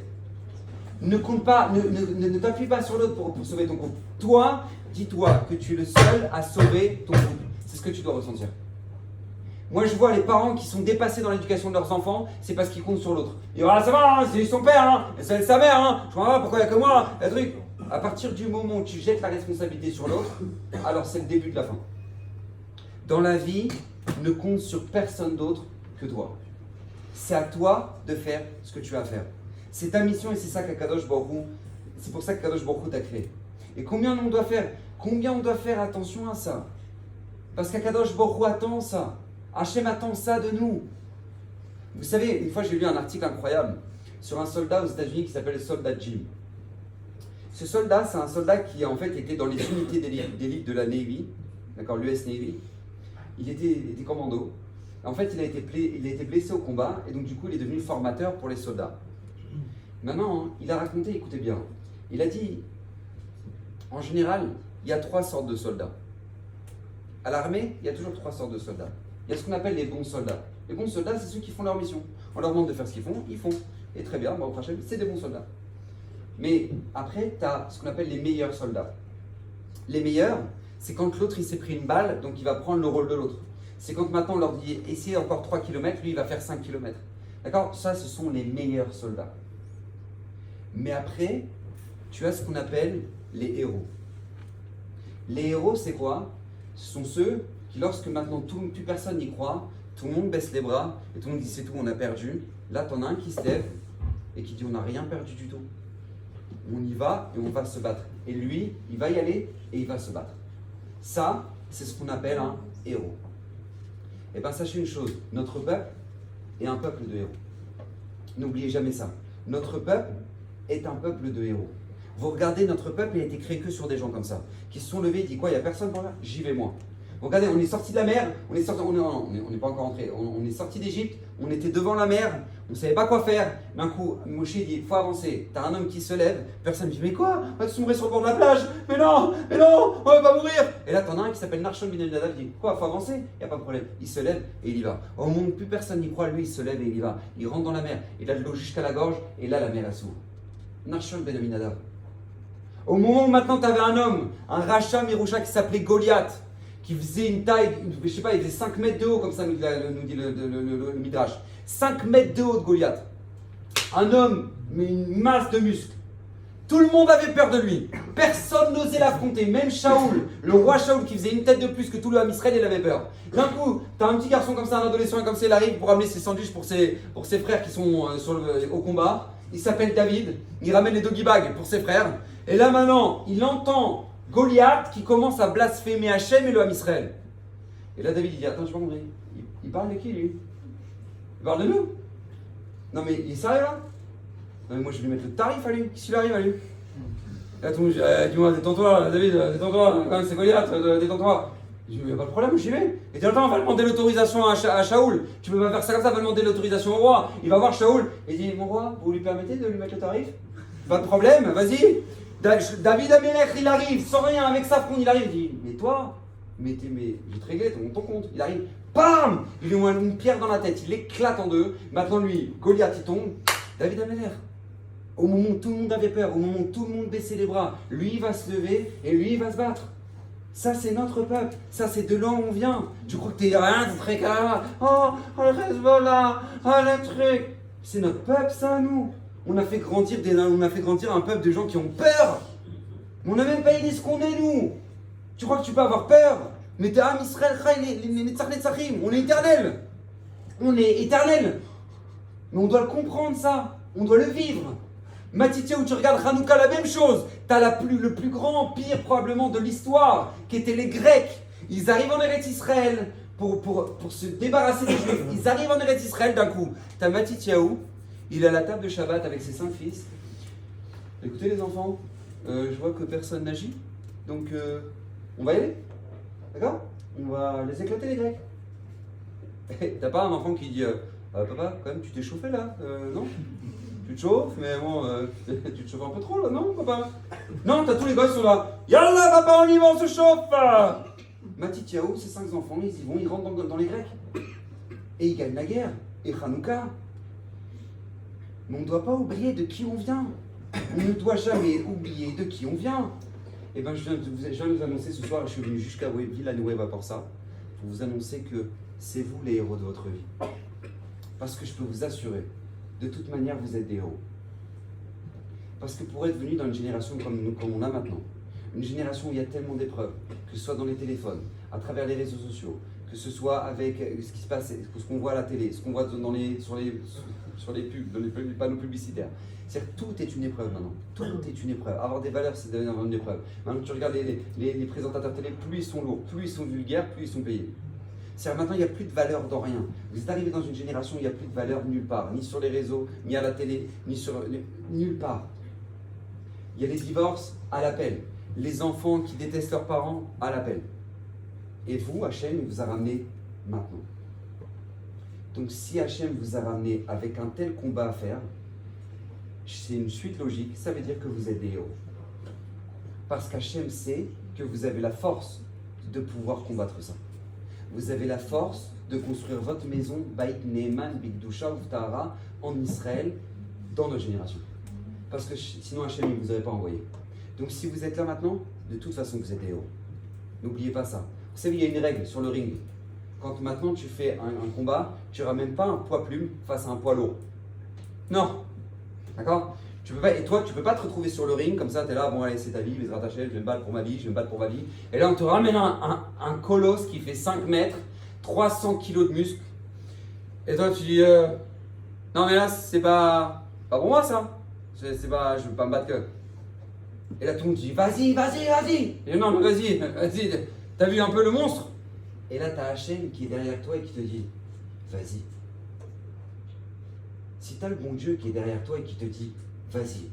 B: Ne compte pas, ne t'appuie pas sur l'autre pour sauver ton couple. Toi, dis-toi que tu es le seul à sauver ton couple. C'est ce que tu dois ressentir. Moi, je vois les parents qui sont dépassés dans l'éducation de leurs enfants, c'est parce qu'ils comptent sur l'autre. Et voilà, ça va, c'est son père, c'est sa mère, je comprends pas pourquoi il n'y a que moi, le truc. À partir du moment où tu jettes la responsabilité sur l'autre, alors c'est le début de la fin. Dans la vie, ne compte sur personne d'autre que toi. C'est à toi de faire ce que tu as à faire. C'est ta mission et c'est ça qu'Akadosh Baruch Hu, c'est pour ça qu'Akadosh Baruch Hu t'a créé. Et combien on doit faire attention à ça? Parce qu'Akadosh Baruch Hu attend ça. Hachem attend ça de nous. Vous savez, une fois j'ai lu un article incroyable sur un soldat aux États-Unis qui s'appelle le soldat Jim. Ce soldat, c'est un soldat qui en fait était dans les unités d'élite de la Navy, d'accord, l'US Navy. Il était commando. En fait, il a été blessé au combat et donc du coup, il est devenu formateur pour les soldats. Maintenant, il a raconté, écoutez bien, il a dit, en général, il y a 3 sortes de soldats. À l'armée, il y a toujours 3 sortes de soldats. Il y a ce qu'on appelle les bons soldats. Les bons soldats, c'est ceux qui font leur mission. On leur demande de faire ce qu'ils font, ils font. Et très bien, au prochain, c'est des bons soldats. Mais après, tu as ce qu'on appelle les meilleurs soldats. Les meilleurs, c'est quand l'autre il s'est pris une balle, donc il va prendre le rôle de l'autre. C'est quand maintenant on leur dit essayez encore 3 km, lui il va faire 5 km. D'accord? Ça, ce sont les meilleurs soldats. Mais après, tu as ce qu'on appelle les héros. Les héros, c'est quoi? Ce sont ceux qui, lorsque maintenant plus personne n'y croit, tout le monde baisse les bras et tout le monde dit c'est tout, on a perdu. Là, tu en as un qui se lève et qui dit on n'a rien perdu du tout. On y va et on va se battre. Et lui, il va y aller et il va se battre. Ça, c'est ce qu'on appelle un héros. Et bien, sachez une chose, notre peuple est un peuple de héros. N'oubliez jamais ça. Notre peuple est un peuple de héros. Vous regardez, notre peuple, il a été créé que sur des gens comme ça, qui se sont levés, dit quoi, il n'y a personne pour là? J'y vais moi. Vous regardez, on est sorti de la mer, on n'est pas encore rentré, on est sorti d'Égypte, on était devant la mer, on ne savait pas quoi faire. D'un coup, Moshe dit, il faut avancer. T'as un homme qui se lève, personne ne dit, mais quoi? On va sombrer sur le bord de la plage, mais non, on va pas mourir. Et là, t'en as un qui s'appelle Narshon ben Aminadav, il dit, quoi, faut avancer? Il n'y a pas de problème. Il se lève et il y va. Au monde, plus personne n'y croit, lui, il se lève et il y va. Il rentre dans la mer, il a de l'eau jusqu'à la gorge, et là, la mer, elle s'ouvre. Narshon ben Aminadav. Au moment où maintenant, tu avais un homme, un Racha Mirusha qui s'appelait Goliath, qui faisait une taille, je sais pas, il faisait 5 mètres de haut, comme ça nous dit le Midrash. 5 mètres de haut de Goliath. Un homme, mais une masse de muscles. Tout le monde avait peur de lui. Personne n'osait l'affronter. Même Shaoul, le roi Shaoul qui faisait une tête de plus que tout le Ham Israël, il avait peur. D'un coup, tu as un petit garçon comme ça, un adolescent comme ça, il arrive pour amener ses sandwichs pour ses frères qui sont au combat. Il s'appelle David. Il ramène les doggy bags pour ses frères. Et là maintenant, il entend Goliath qui commence à blasphémer Hachem et le Ham Israël. Et là David il dit, attends, je pas compris. Il parle de qui lui? Il parle de nous? Non mais il est sérieux là? Non mais moi je vais lui mettre le tarif à lui. Qu'est-ce qu'il arrive à lui? Là tout le monde dit, dis-moi, détends-toi David, détends-toi, quand même c'est Goliath, détends-toi. Je dis, mais pas de problème, j'y vais. Et attends, on va demander l'autorisation à Shaoul. Tu peux pas faire ça comme ça, on va demander l'autorisation au roi. Il va voir Shaoul et il dit, mon roi, vous lui permettez de lui mettre le tarif? Pas de problème, vas-y. David Amelech, il arrive, sans rien, avec sa fronde, il arrive, il dit, mais toi, mais je vais te régler ton compte. Il arrive, bam, il lui met une pierre dans la tête, il éclate en deux. Maintenant lui, Goliath, il tombe. David Amelech, au moment où tout le monde avait peur, au moment où tout le monde baissait les bras, lui il va se lever et lui il va se battre. Ça c'est notre peuple, ça c'est de là où on vient. Tu crois que t'es rien, tu serais là, oh le Hezbollah, oh le truc. C'est notre peuple ça nous. On a fait grandir un peuple de gens qui ont peur. Mais on n'a même pas idée ce qu'on est nous. Tu crois que tu peux avoir peur? Mais t'es Am Israël, on est éternel. On est éternel. Mais on doit le comprendre ça. On doit le vivre. Matithia, où tu regardes Hanouka, la même chose. Tu as le plus grand empire probablement de l'histoire, qui étaient les Grecs. Ils arrivent en Eretz Israël pour se débarrasser des Juifs. Ils arrivent en Eretz Israël d'un coup. Tu as Matityahu, il est à la table de Shabbat avec ses 5 fils. Écoutez les enfants, je vois que personne n'agit. Donc on va y aller. D'accord? On va les éclater les Grecs. T'as pas un enfant qui dit papa, quand même tu t'es chauffé là, non? Tu te chauffes, mais bon, tu te chauffes un peu trop là, non papa? Non, t'as tous les gosses qui sont là. Yallah papa, on y va, on se chauffe! Matityahu, ses 5 enfants, ils y vont, ils rentrent dans les Grecs. Et ils gagnent la guerre. Et Hanouka. Mais on ne doit pas oublier de qui on vient. On ne doit jamais oublier de qui on vient. Et bien, je viens de vous annoncer ce soir, je suis venu jusqu'à Villanueva pour ça, pour vous annoncer que c'est vous les héros de votre vie. Parce que je peux vous assurer, de toute manière, vous êtes des héros. Parce que pour être venu dans une génération comme on a maintenant, une génération où il y a tellement d'épreuves, que ce soit dans les téléphones, à travers les réseaux sociaux, que ce soit avec ce qui se passe, ce qu'on voit à la télé, ce qu'on voit sur les pubs, dans les panneaux publicitaires. C'est-à-dire tout est une épreuve maintenant. Tout est une épreuve. Avoir des valeurs, c'est devenir une épreuve. Maintenant, tu regardes les présentateurs télé, plus ils sont lourds, plus ils sont vulgaires, plus ils sont payés. C'est-à-dire maintenant, il n'y a plus de valeur dans rien. Vous êtes arrivé dans une génération où il n'y a plus de valeur nulle part, ni sur les réseaux, ni à la télé, nulle part. Il y a les divorces à l'appel, les enfants qui détestent leurs parents à l'appel. Et vous, Hachem, il vous a ramené maintenant. Donc si Hachem vous a ramené avec un tel combat à faire, c'est une suite logique, ça veut dire que vous êtes des héros. Parce qu'Hachem sait que vous avez la force de pouvoir combattre ça. Vous avez la force de construire votre maison, Bait Neeman, Bigdusha, Uftara, en Israël, dans notre génération. Parce que sinon Hachem ne vous aurait pas envoyé. Donc si vous êtes là maintenant, de toute façon vous êtes des héros. N'oubliez pas ça. Vous savez, il y a une règle sur le ring. Quand maintenant tu fais un combat, tu ne ramènes pas un poids plume face à un poids lourd. Non. D'accord? Et toi, tu ne peux pas te retrouver sur le ring comme ça, tu es là, bon allez, c'est ta vie, je vais te rattacher, je vais me battre pour ma vie, je vais me battre pour ma vie. Et là, on te ramène un colosse qui fait 5 mètres, 300 kilos de muscles. Et toi, tu dis, non mais là, c'est pas pour moi ça. C'est pas, je ne veux pas me battre que. Et là, tout le monde dit, vas-y. Et non, mais vas-y, t'as vu un peu le monstre? Et là, tu as Hachem qui est derrière toi et qui te dit, vas-y. Si tu as le bon Dieu qui est derrière toi et qui te dit, vas-y.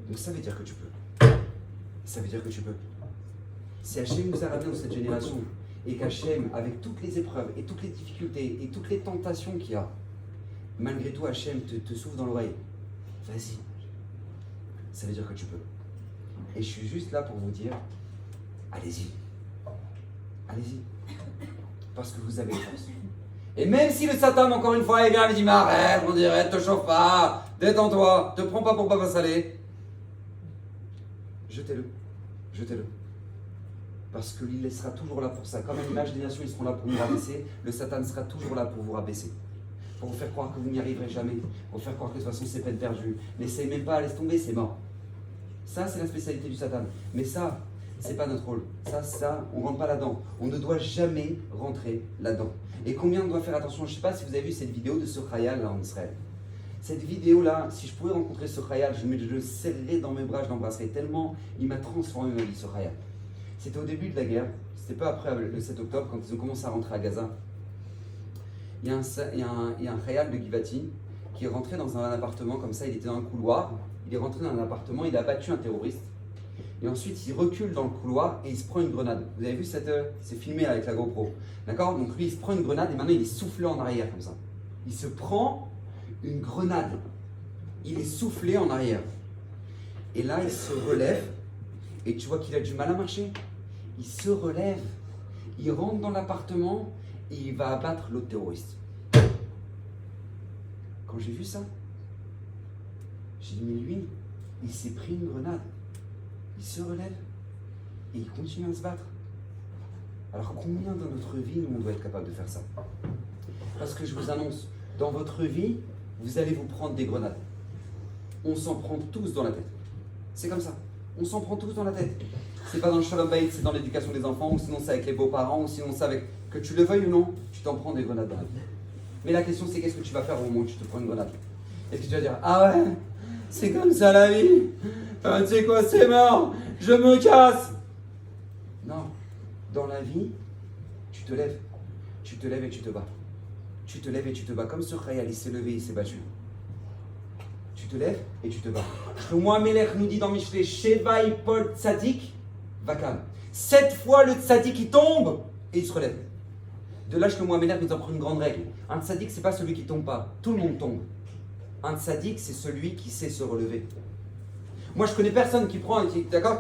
B: Donc ça veut dire que tu peux. Ça veut dire que tu peux. Si Hachem nous a ramenés dans cette génération et qu'Hachem, avec toutes les épreuves et toutes les difficultés et toutes les tentations qu'il y a, malgré tout Hachem te souffle dans l'oreille. Vas-y. Ça veut dire que tu peux. Et je suis juste là pour vous dire, allez-y. Allez-y. Parce que vous avez la force. Et même si le Satan, encore une fois, il vient et dit, mais arrête, on dirait, te chauffe pas, détends-toi, te prends pas pour Papa Salé. Jetez-le. Parce qu'il sera toujours là pour ça. Comme à l'image des nations, ils seront là pour nous rabaisser, le Satan sera toujours là pour vous rabaisser. Pour vous faire croire que vous n'y arriverez jamais. Pour vous faire croire que de toute façon c'est peine perdue. N'essaye même pas, laisse tomber, c'est mort. Ça, c'est la spécialité du Satan. Mais ça, c'est pas notre rôle. Ça, on rentre pas là-dedans. On ne doit jamais rentrer là-dedans. Et combien on doit faire attention? Je sais pas si vous avez vu cette vidéo de ce Khayal là en Israël. Cette vidéo-là, si je pouvais rencontrer ce Khayal, je le serrerais dans mes bras, je l'embrasserais tellement il m'a transformé ma vie, ce Khayal. C'était au début de la guerre, c'était pas après le 7 octobre, quand ils ont commencé à rentrer à Gaza. Il y a un Khayal de Givati qui est rentré dans un appartement comme ça, il était dans un couloir, il est rentré dans un appartement, il a abattu un terroriste. Et ensuite, il recule dans le couloir et il se prend une grenade. Vous avez vu c'est filmé avec la GoPro. D'accord? Donc lui, il se prend une grenade et maintenant il est soufflé en arrière comme ça. Il se prend une grenade. Il est soufflé en arrière. Et là, il se relève. Et tu vois qu'il a du mal à marcher. Il se relève. Il rentre dans l'appartement et il va abattre l'autre terroriste. Quand j'ai vu ça, j'ai dit, mais lui, il s'est pris une grenade. Il se relève et il continue à se battre. Alors combien dans notre vie, nous, on doit être capable de faire ça? Parce que je vous annonce, dans votre vie, vous allez vous prendre des grenades. On s'en prend tous dans la tête. C'est comme ça. On s'en prend tous dans la tête. C'est pas dans le Shalom Bayit, c'est dans l'éducation des enfants, ou sinon c'est avec les beaux-parents, ou sinon c'est avec... Que tu le veuilles ou non, tu t'en prends des grenades dans la vie. Mais la question c'est qu'est-ce que tu vas faire au moment où tu te prends une grenade? Est-ce que tu vas dire, ah ouais, c'est comme ça la vie, tu sais quoi, c'est mort, je me casse? Non, dans la vie, tu te lèves et tu te bats. Tu te lèves et tu te bats. Comme ce Khayal, il s'est levé, il s'est battu. Tu te lèves et tu te bats. Shlomo Amelech nous dit dans Mishlei, Sheva Yipol Tzadik Vakam. 7 fois le Tzadik il tombe et il se relève. De là, Shlomo Amelech nous apprend une grande règle. Un Tzadik, c'est pas celui qui tombe pas. Tout le monde tombe. Un Tzadik, c'est celui qui sait se relever. Moi, je connais personne qui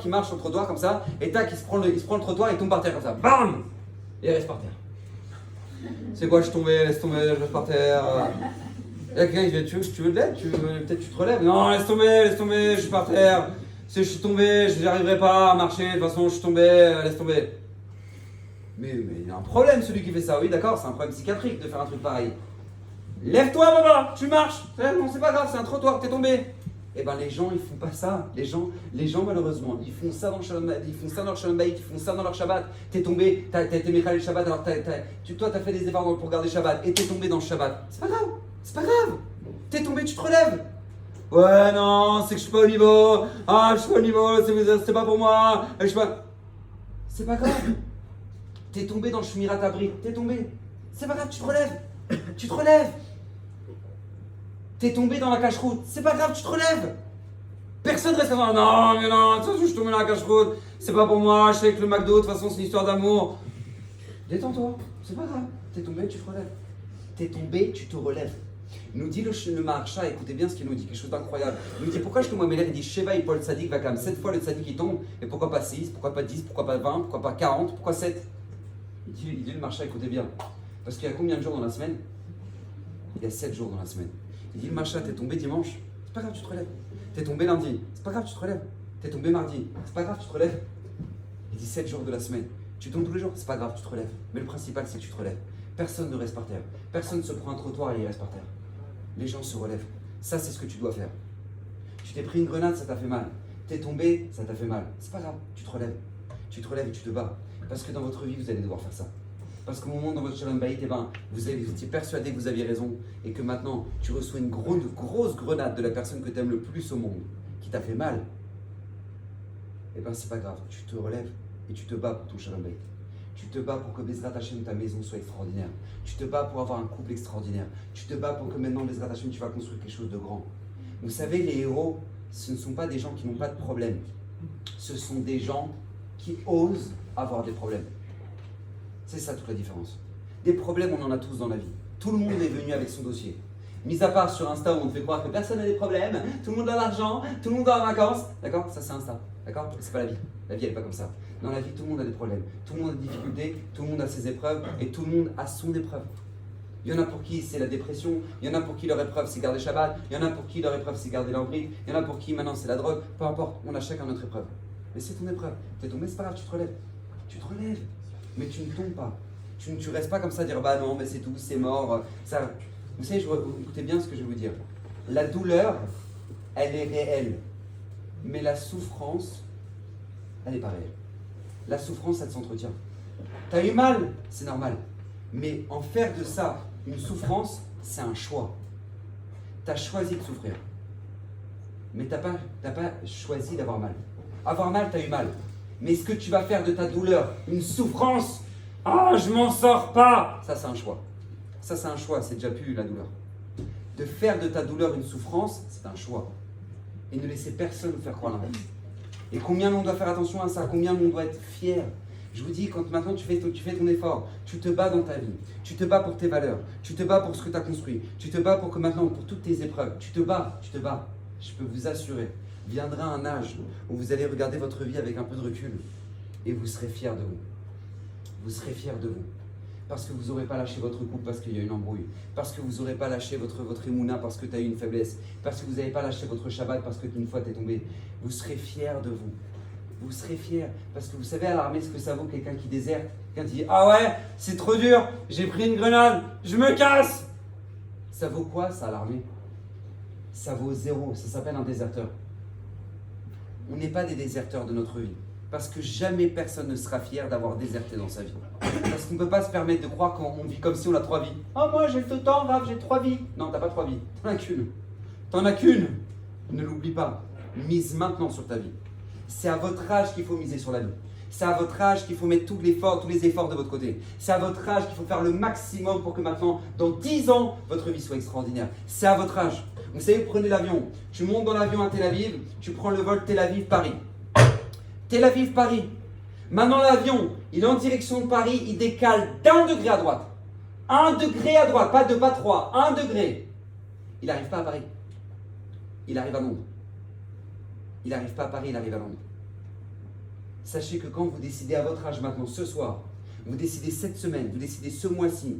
B: marche sur le trottoir comme ça, et tac, il se prend le trottoir et il tombe par terre comme ça. Bam! Et il reste par terre. C'est quoi, je tombais, laisse tomber, je reste par terre. Et là, quelqu'un il dit, tu veux de l'aide? Peut-être tu te relèves? Non, laisse tomber, je suis par terre. Je suis tombé, je n'y arriverai pas à marcher, de toute façon, je suis tombé, laisse tomber. Mais il y a un problème, celui qui fait ça, oui, d'accord, c'est un problème psychiatrique de faire un truc pareil. Lève-toi, Baba, tu marches. Non, c'est pas grave, c'est un trottoir, t'es tombé. Eh ben les gens ils font pas ça. Les gens malheureusement ils font ça dans le Shalom, ils font ça dans le Shalom Bayit, ils font ça dans leur Shabbat. T'es tombé, t'as été Mechal le Shabbat, alors toi t'as fait des efforts pour garder Shabbat et t'es tombé dans le Shabbat. C'est pas grave. T'es tombé, tu te relèves. Ouais non, c'est que je suis pas au niveau. Ah je suis pas au niveau, c'est pas pour moi. Je suis pas. C'est pas grave. T'es tombé dans le Shmirat Abri, t'es tombé. C'est pas grave, tu te relèves. T'es tombé dans la cache-route, c'est pas grave, tu te relèves. Personne reste comme ça, non, mais non, je suis tombé dans la cache-route, c'est pas pour moi, je sais que le McDo, de toute façon, c'est une histoire d'amour. Détends-toi, c'est pas grave, t'es tombé, tu te relèves. T'es tombé, tu te relèves. Il nous dit le Maharsha, écoutez bien ce qu'il nous dit, quelque chose d'incroyable. Il nous dit pourquoi Shlomo Amelech dit Sheva Yipol Tzadik Vakam, 7 fois le Tzadik il tombe, et pourquoi pas 6, pourquoi pas 10, pourquoi pas 20, pourquoi pas 40, pourquoi 7? Il dit le Maharsha, écoutez bien, parce qu'il y a combien de jours dans la semaine? Il y a 7 jours dans la semaine. Il dit le Maharsha, t'es tombé dimanche, c'est pas grave, tu te relèves. T'es tombé lundi, c'est pas grave, tu te relèves. T'es tombé mardi, c'est pas grave, tu te relèves. Il dit 7 jours de la semaine. Tu tombes tous les jours, c'est pas grave, tu te relèves. Mais le principal, c'est que tu te relèves. Personne ne reste par terre. Personne ne se prend un trottoir et il reste par terre. Les gens se relèvent. Ça, c'est ce que tu dois faire. Tu t'es pris une grenade, ça t'a fait mal. T'es tombé, ça t'a fait mal. C'est pas grave, tu te relèves. Tu te relèves et tu te bats. Parce que dans votre vie, vous allez devoir faire ça. Parce qu'au moment dans votre Shalom Bayit, vous étiez persuadé que vous aviez raison et que maintenant tu reçois une grosse grenade de la personne que tu aimes le plus au monde, qui t'a fait mal. Eh bien c'est pas grave, tu te relèves et tu te bats pour ton Shalom Bayit. Tu te bats pour que Bezrat Hashem, ta maison, soit extraordinaire. Tu te bats pour avoir un couple extraordinaire. Tu te bats pour que maintenant, Bezrat Hashem, tu vas construire quelque chose de grand. Vous savez, les héros, ce ne sont pas des gens qui n'ont pas de problème. Ce sont des gens qui osent avoir des problèmes. C'est ça toute la différence. Des problèmes, on en a tous dans la vie. Tout le monde est venu avec son dossier. Mis à part sur Insta où on te fait croire que personne n'a des problèmes, tout le monde a l'argent, tout le monde a en vacances. D'accord? Ça c'est Insta. D'accord? C'est pas la vie. La vie elle est pas comme ça. Dans la vie, tout le monde a des problèmes. Tout le monde a des difficultés, tout le monde a ses épreuves et tout le monde a son épreuve. Il y en a pour qui c'est la dépression, il y en a pour qui leur épreuve c'est garder Shabbat, il y en a pour qui leur épreuve c'est garder leur bride, il y en a pour qui maintenant c'est la drogue, peu importe, on a chacun notre épreuve. Mais c'est ton épreuve. T'es tombé, c'est pas grave, tu te relèves. tu te relèves. Mais tu ne tombes pas. Tu ne restes pas comme ça à dire bah non, mais c'est tout, c'est mort. Ça. Vous savez, écoutez bien ce que je vais vous dire. La douleur, elle est réelle. Mais la souffrance, elle n'est pas réelle. La souffrance, elle s'entretient. Tu as eu mal, c'est normal. Mais en faire de ça une souffrance, c'est un choix. Tu as choisi de souffrir. Mais tu n'as pas choisi d'avoir mal. Avoir mal, tu as eu mal. Mais ce que tu vas faire de ta douleur une souffrance, ah, je m'en sors pas, ça c'est un choix. Ça c'est un choix, c'est déjà plus la douleur. De faire de ta douleur une souffrance, c'est un choix. Et ne laissez personne vous faire croire l'inverse. Et combien on doit faire attention à ça, combien on doit être fier. Je vous dis, quand maintenant tu fais ton effort, tu te bats dans ta vie, tu te bats pour tes valeurs, tu te bats pour ce que tu as construit, tu te bats pour que maintenant, pour toutes tes épreuves, tu te bats. Je peux vous assurer, viendra un âge où vous allez regarder votre vie avec un peu de recul et vous serez fiers de vous. Vous serez fiers de vous. Parce que vous n'aurez pas lâché votre couple parce qu'il y a une embrouille. Parce que vous n'aurez pas lâché votre émouna parce que tu as eu une faiblesse. Parce que vous n'avez pas lâché votre Shabbat parce qu'une fois tu es tombé. Vous serez fiers de vous. Vous serez fiers. Parce que vous savez à l'armée ce que ça vaut quelqu'un qui déserte. Quelqu'un qui dit ah ouais, c'est trop dur, j'ai pris une grenade, je me casse. Ça vaut quoi ça à l'armée? Ça vaut zéro. Ça s'appelle un déserteur. On n'est pas des déserteurs de notre vie. Parce que jamais personne ne sera fier d'avoir déserté dans sa vie. Parce qu'on ne peut pas se permettre de croire qu'on vit comme si on a 3 vies. Oh moi j'ai le temps, Rav, j'ai 3 vies. Non, t'as pas 3 vies, t'en as qu'une. T'en as qu'une. Ne l'oublie pas. Mise maintenant sur ta vie. C'est à votre âge qu'il faut miser sur la vie. C'est à votre âge qu'il faut mettre tous les efforts de votre côté. C'est à votre âge qu'il faut faire le maximum pour que maintenant, dans 10 ans, votre vie soit extraordinaire. C'est à votre âge. Vous savez, vous prenez l'avion. Tu montes dans l'avion à Tel Aviv, tu prends le vol Tel Aviv-Paris. Tel Aviv-Paris. Maintenant, l'avion, il est en direction de Paris, il décale d'1 degré à droite. 1 degré à droite, pas 2, pas 3, 1 degré. Il n'arrive pas à Paris. Il arrive à Londres. Il n'arrive pas à Paris, il arrive à Londres. Sachez que quand vous décidez à votre âge maintenant, ce soir, vous décidez cette semaine, vous décidez ce mois-ci,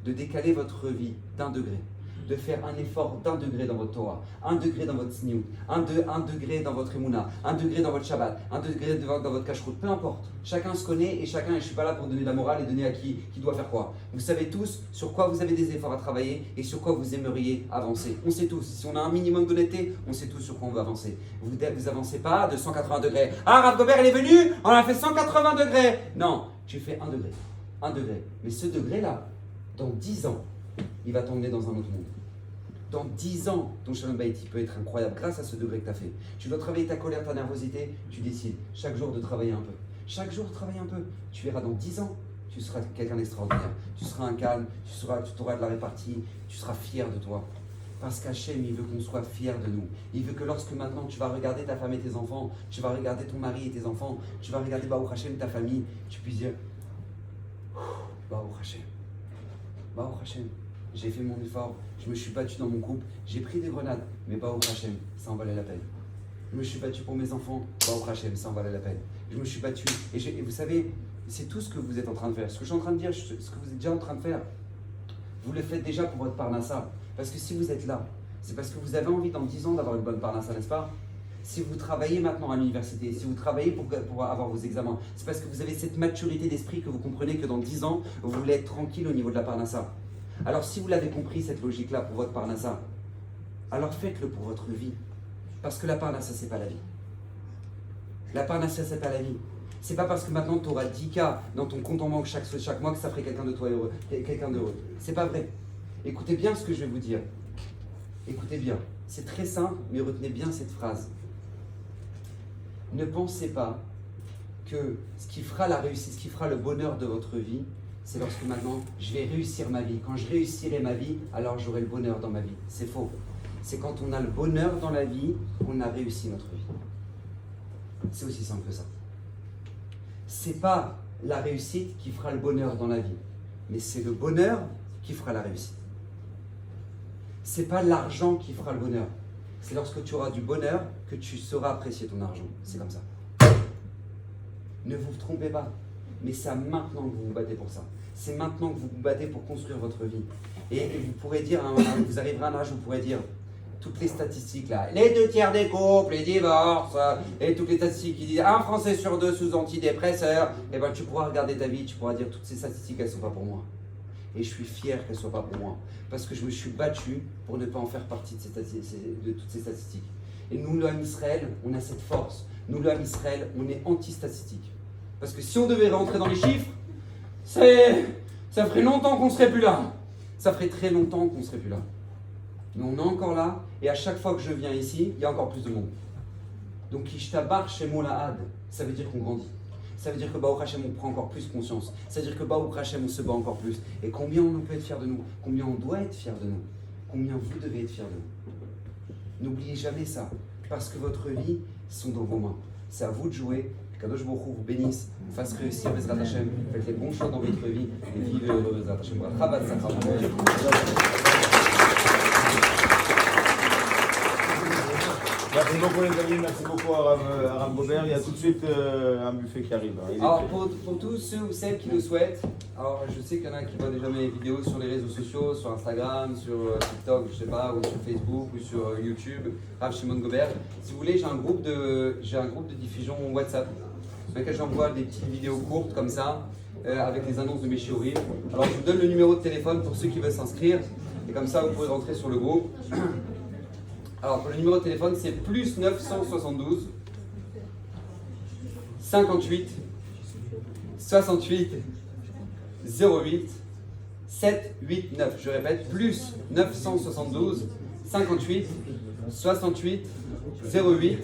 B: de décaler votre vie d'1 degré, de faire un effort d'1 degré dans votre Torah, 1 degré dans votre Tzniut, 1 degré dans votre Emouna, 1 degré dans votre Shabbat, 1 degré dans votre Kashrut, peu importe. Chacun se connaît et chacun, et je ne suis pas là pour donner la morale et donner à qui doit faire quoi. Vous savez tous sur quoi vous avez des efforts à travailler et sur quoi vous aimeriez avancer. On sait tous, si on a un minimum d'honnêteté, on sait tous sur quoi on veut avancer. Vous n'avancez pas de 180 degrés. Ah, Rav Gobert, il est venu, on a fait 180 degrés. Non, tu fais 1 degré. 1 degré. Mais ce degré-là, dans 10 ans, il va t'emmener dans un autre monde. Dans 10 ans, ton Shalom Bayit peut être incroyable grâce à ce degré que tu as fait. Tu dois travailler ta colère, ta nervosité, tu décides chaque jour de travailler un peu. Chaque jour, travailler un peu. Tu verras dans 10 ans, tu seras quelqu'un d'extraordinaire. Tu seras un calme, tu auras de la répartie, tu seras fier de toi. Parce qu'Hachem, il veut qu'on soit fier de nous. Il veut que lorsque maintenant tu vas regarder ta femme et tes enfants, tu vas regarder ton mari et tes enfants, tu vas regarder Baruch Hashem, ta famille, tu puisses dire Baruch Hashem. Baruch Hashem. J'ai fait mon effort, je me suis battu dans mon couple, j'ai pris des grenades, mais Baruch Hashem, ça en valait la peine. Je me suis battu pour mes enfants, Baruch Hashem, ça en valait la peine. Je me suis battu, et vous savez, c'est tout ce que vous êtes en train de faire. Ce que je suis en train de dire, ce que vous êtes déjà en train de faire, vous le faites déjà pour votre parnassa. Parce que si vous êtes là, c'est parce que vous avez envie dans 10 ans d'avoir une bonne parnassa, n'est-ce pas? Si vous travaillez maintenant à l'université, si vous travaillez pour avoir vos examens, c'est parce que vous avez cette maturité d'esprit que vous comprenez que dans 10 ans, vous voulez être tranquille au niveau de la parnassa. Alors si vous l'avez compris, cette logique-là, pour votre parnassa, alors faites-le pour votre vie. Parce que la parnassa, c'est pas la vie. La parnassa, c'est pas la vie. C'est pas parce que maintenant tu auras 10K dans ton compte en banque chaque mois que ça ferait quelqu'un de toi heureux, quelqu'un d'heureux. C'est pas vrai. Écoutez bien ce que je vais vous dire. Écoutez bien. C'est très simple, mais retenez bien cette phrase. Ne pensez pas que ce qui fera la réussite, ce qui fera le bonheur de votre vie, c'est lorsque maintenant je vais réussir ma vie. Quand je réussirai ma vie, alors j'aurai le bonheur dans ma vie. C'est faux. C'est quand on a le bonheur dans la vie qu'on a réussi notre vie. C'est aussi simple que ça. C'est pas la réussite qui fera le bonheur dans la vie, mais c'est le bonheur qui fera la réussite. C'est pas l'argent qui fera le bonheur. C'est lorsque tu auras du bonheur que tu sauras apprécier ton argent. C'est comme ça. Ne vous trompez pas. Mais c'est maintenant que vous vous battez pour ça. C'est maintenant que vous vous battez pour construire votre vie. Et vous pourrez dire, vous arriverez à un âge où vous pourrez dire, toutes les statistiques là, les 2 tiers des couples, les divorces, et toutes les statistiques qui disent un Français sur 2 sous antidépresseurs, et ben tu pourras regarder ta vie, tu pourras dire toutes ces statistiques, elles sont pas pour moi. Et je suis fier qu'elles soient pas pour moi, parce que je me suis battu pour ne pas en faire partie de toutes ces statistiques. Et nous, l'homme Israël, on a cette force. Nous, l'homme Israël, on est anti-statistique. Parce que si on devait rentrer dans les chiffres, ça ferait longtemps qu'on serait plus là. Ça ferait très longtemps qu'on serait plus là. Mais on est encore là, et à chaque fois que je viens ici, il y a encore plus de monde. Donc, Ishtabar chez Molahad, ça veut dire qu'on grandit. Ça veut dire que Baruch Hashem, on prend encore plus conscience. Ça veut dire que Baruch Hashem, on se bat encore plus. Et combien on peut être fier de nous? Combien on doit être fier de nous? Combien vous devez être fier de nous? N'oubliez jamais ça, parce que votre vie sont dans vos mains. C'est à vous de jouer. Kadosh Baruch Hu vous bénisse, vous fasse réussir Bezrat Hashem, faites les bons choix dans votre vie et vivez heureux Bezrat Hashem.
C: Merci beaucoup les amis, merci beaucoup Aram Gobert. Il y a tout de suite un buffet qui arrive.
B: Alors pour tous ceux ou celles qui le souhaitent, alors je sais qu'il y en a qui voient déjà mes vidéos sur les réseaux sociaux, sur Instagram, sur TikTok, je sais pas, ou sur Facebook, ou sur YouTube, Rav Shimon Gobert. Si vous voulez, j'ai un groupe de diffusion WhatsApp, sur lequel j'envoie des petites vidéos courtes comme ça, avec les annonces de mes shiurim. Alors je vous donne le numéro de téléphone pour ceux qui veulent s'inscrire, et comme ça vous pouvez rentrer sur le groupe. Alors pour le numéro de téléphone, c'est plus 972 58 68 08 789. Je répète, plus 972 58 68 08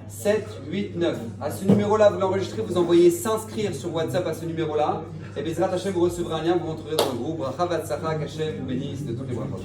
B: 789. À ce numéro-là, vous l'enregistrez, vous envoyez s'inscrire sur WhatsApp à ce numéro-là. Et Bezrat Hashem, vous recevrez un lien, vous rentrerez dans le groupe. Bracha Vatsacha, qu'Hashem vous bénisse de toutes les brachot.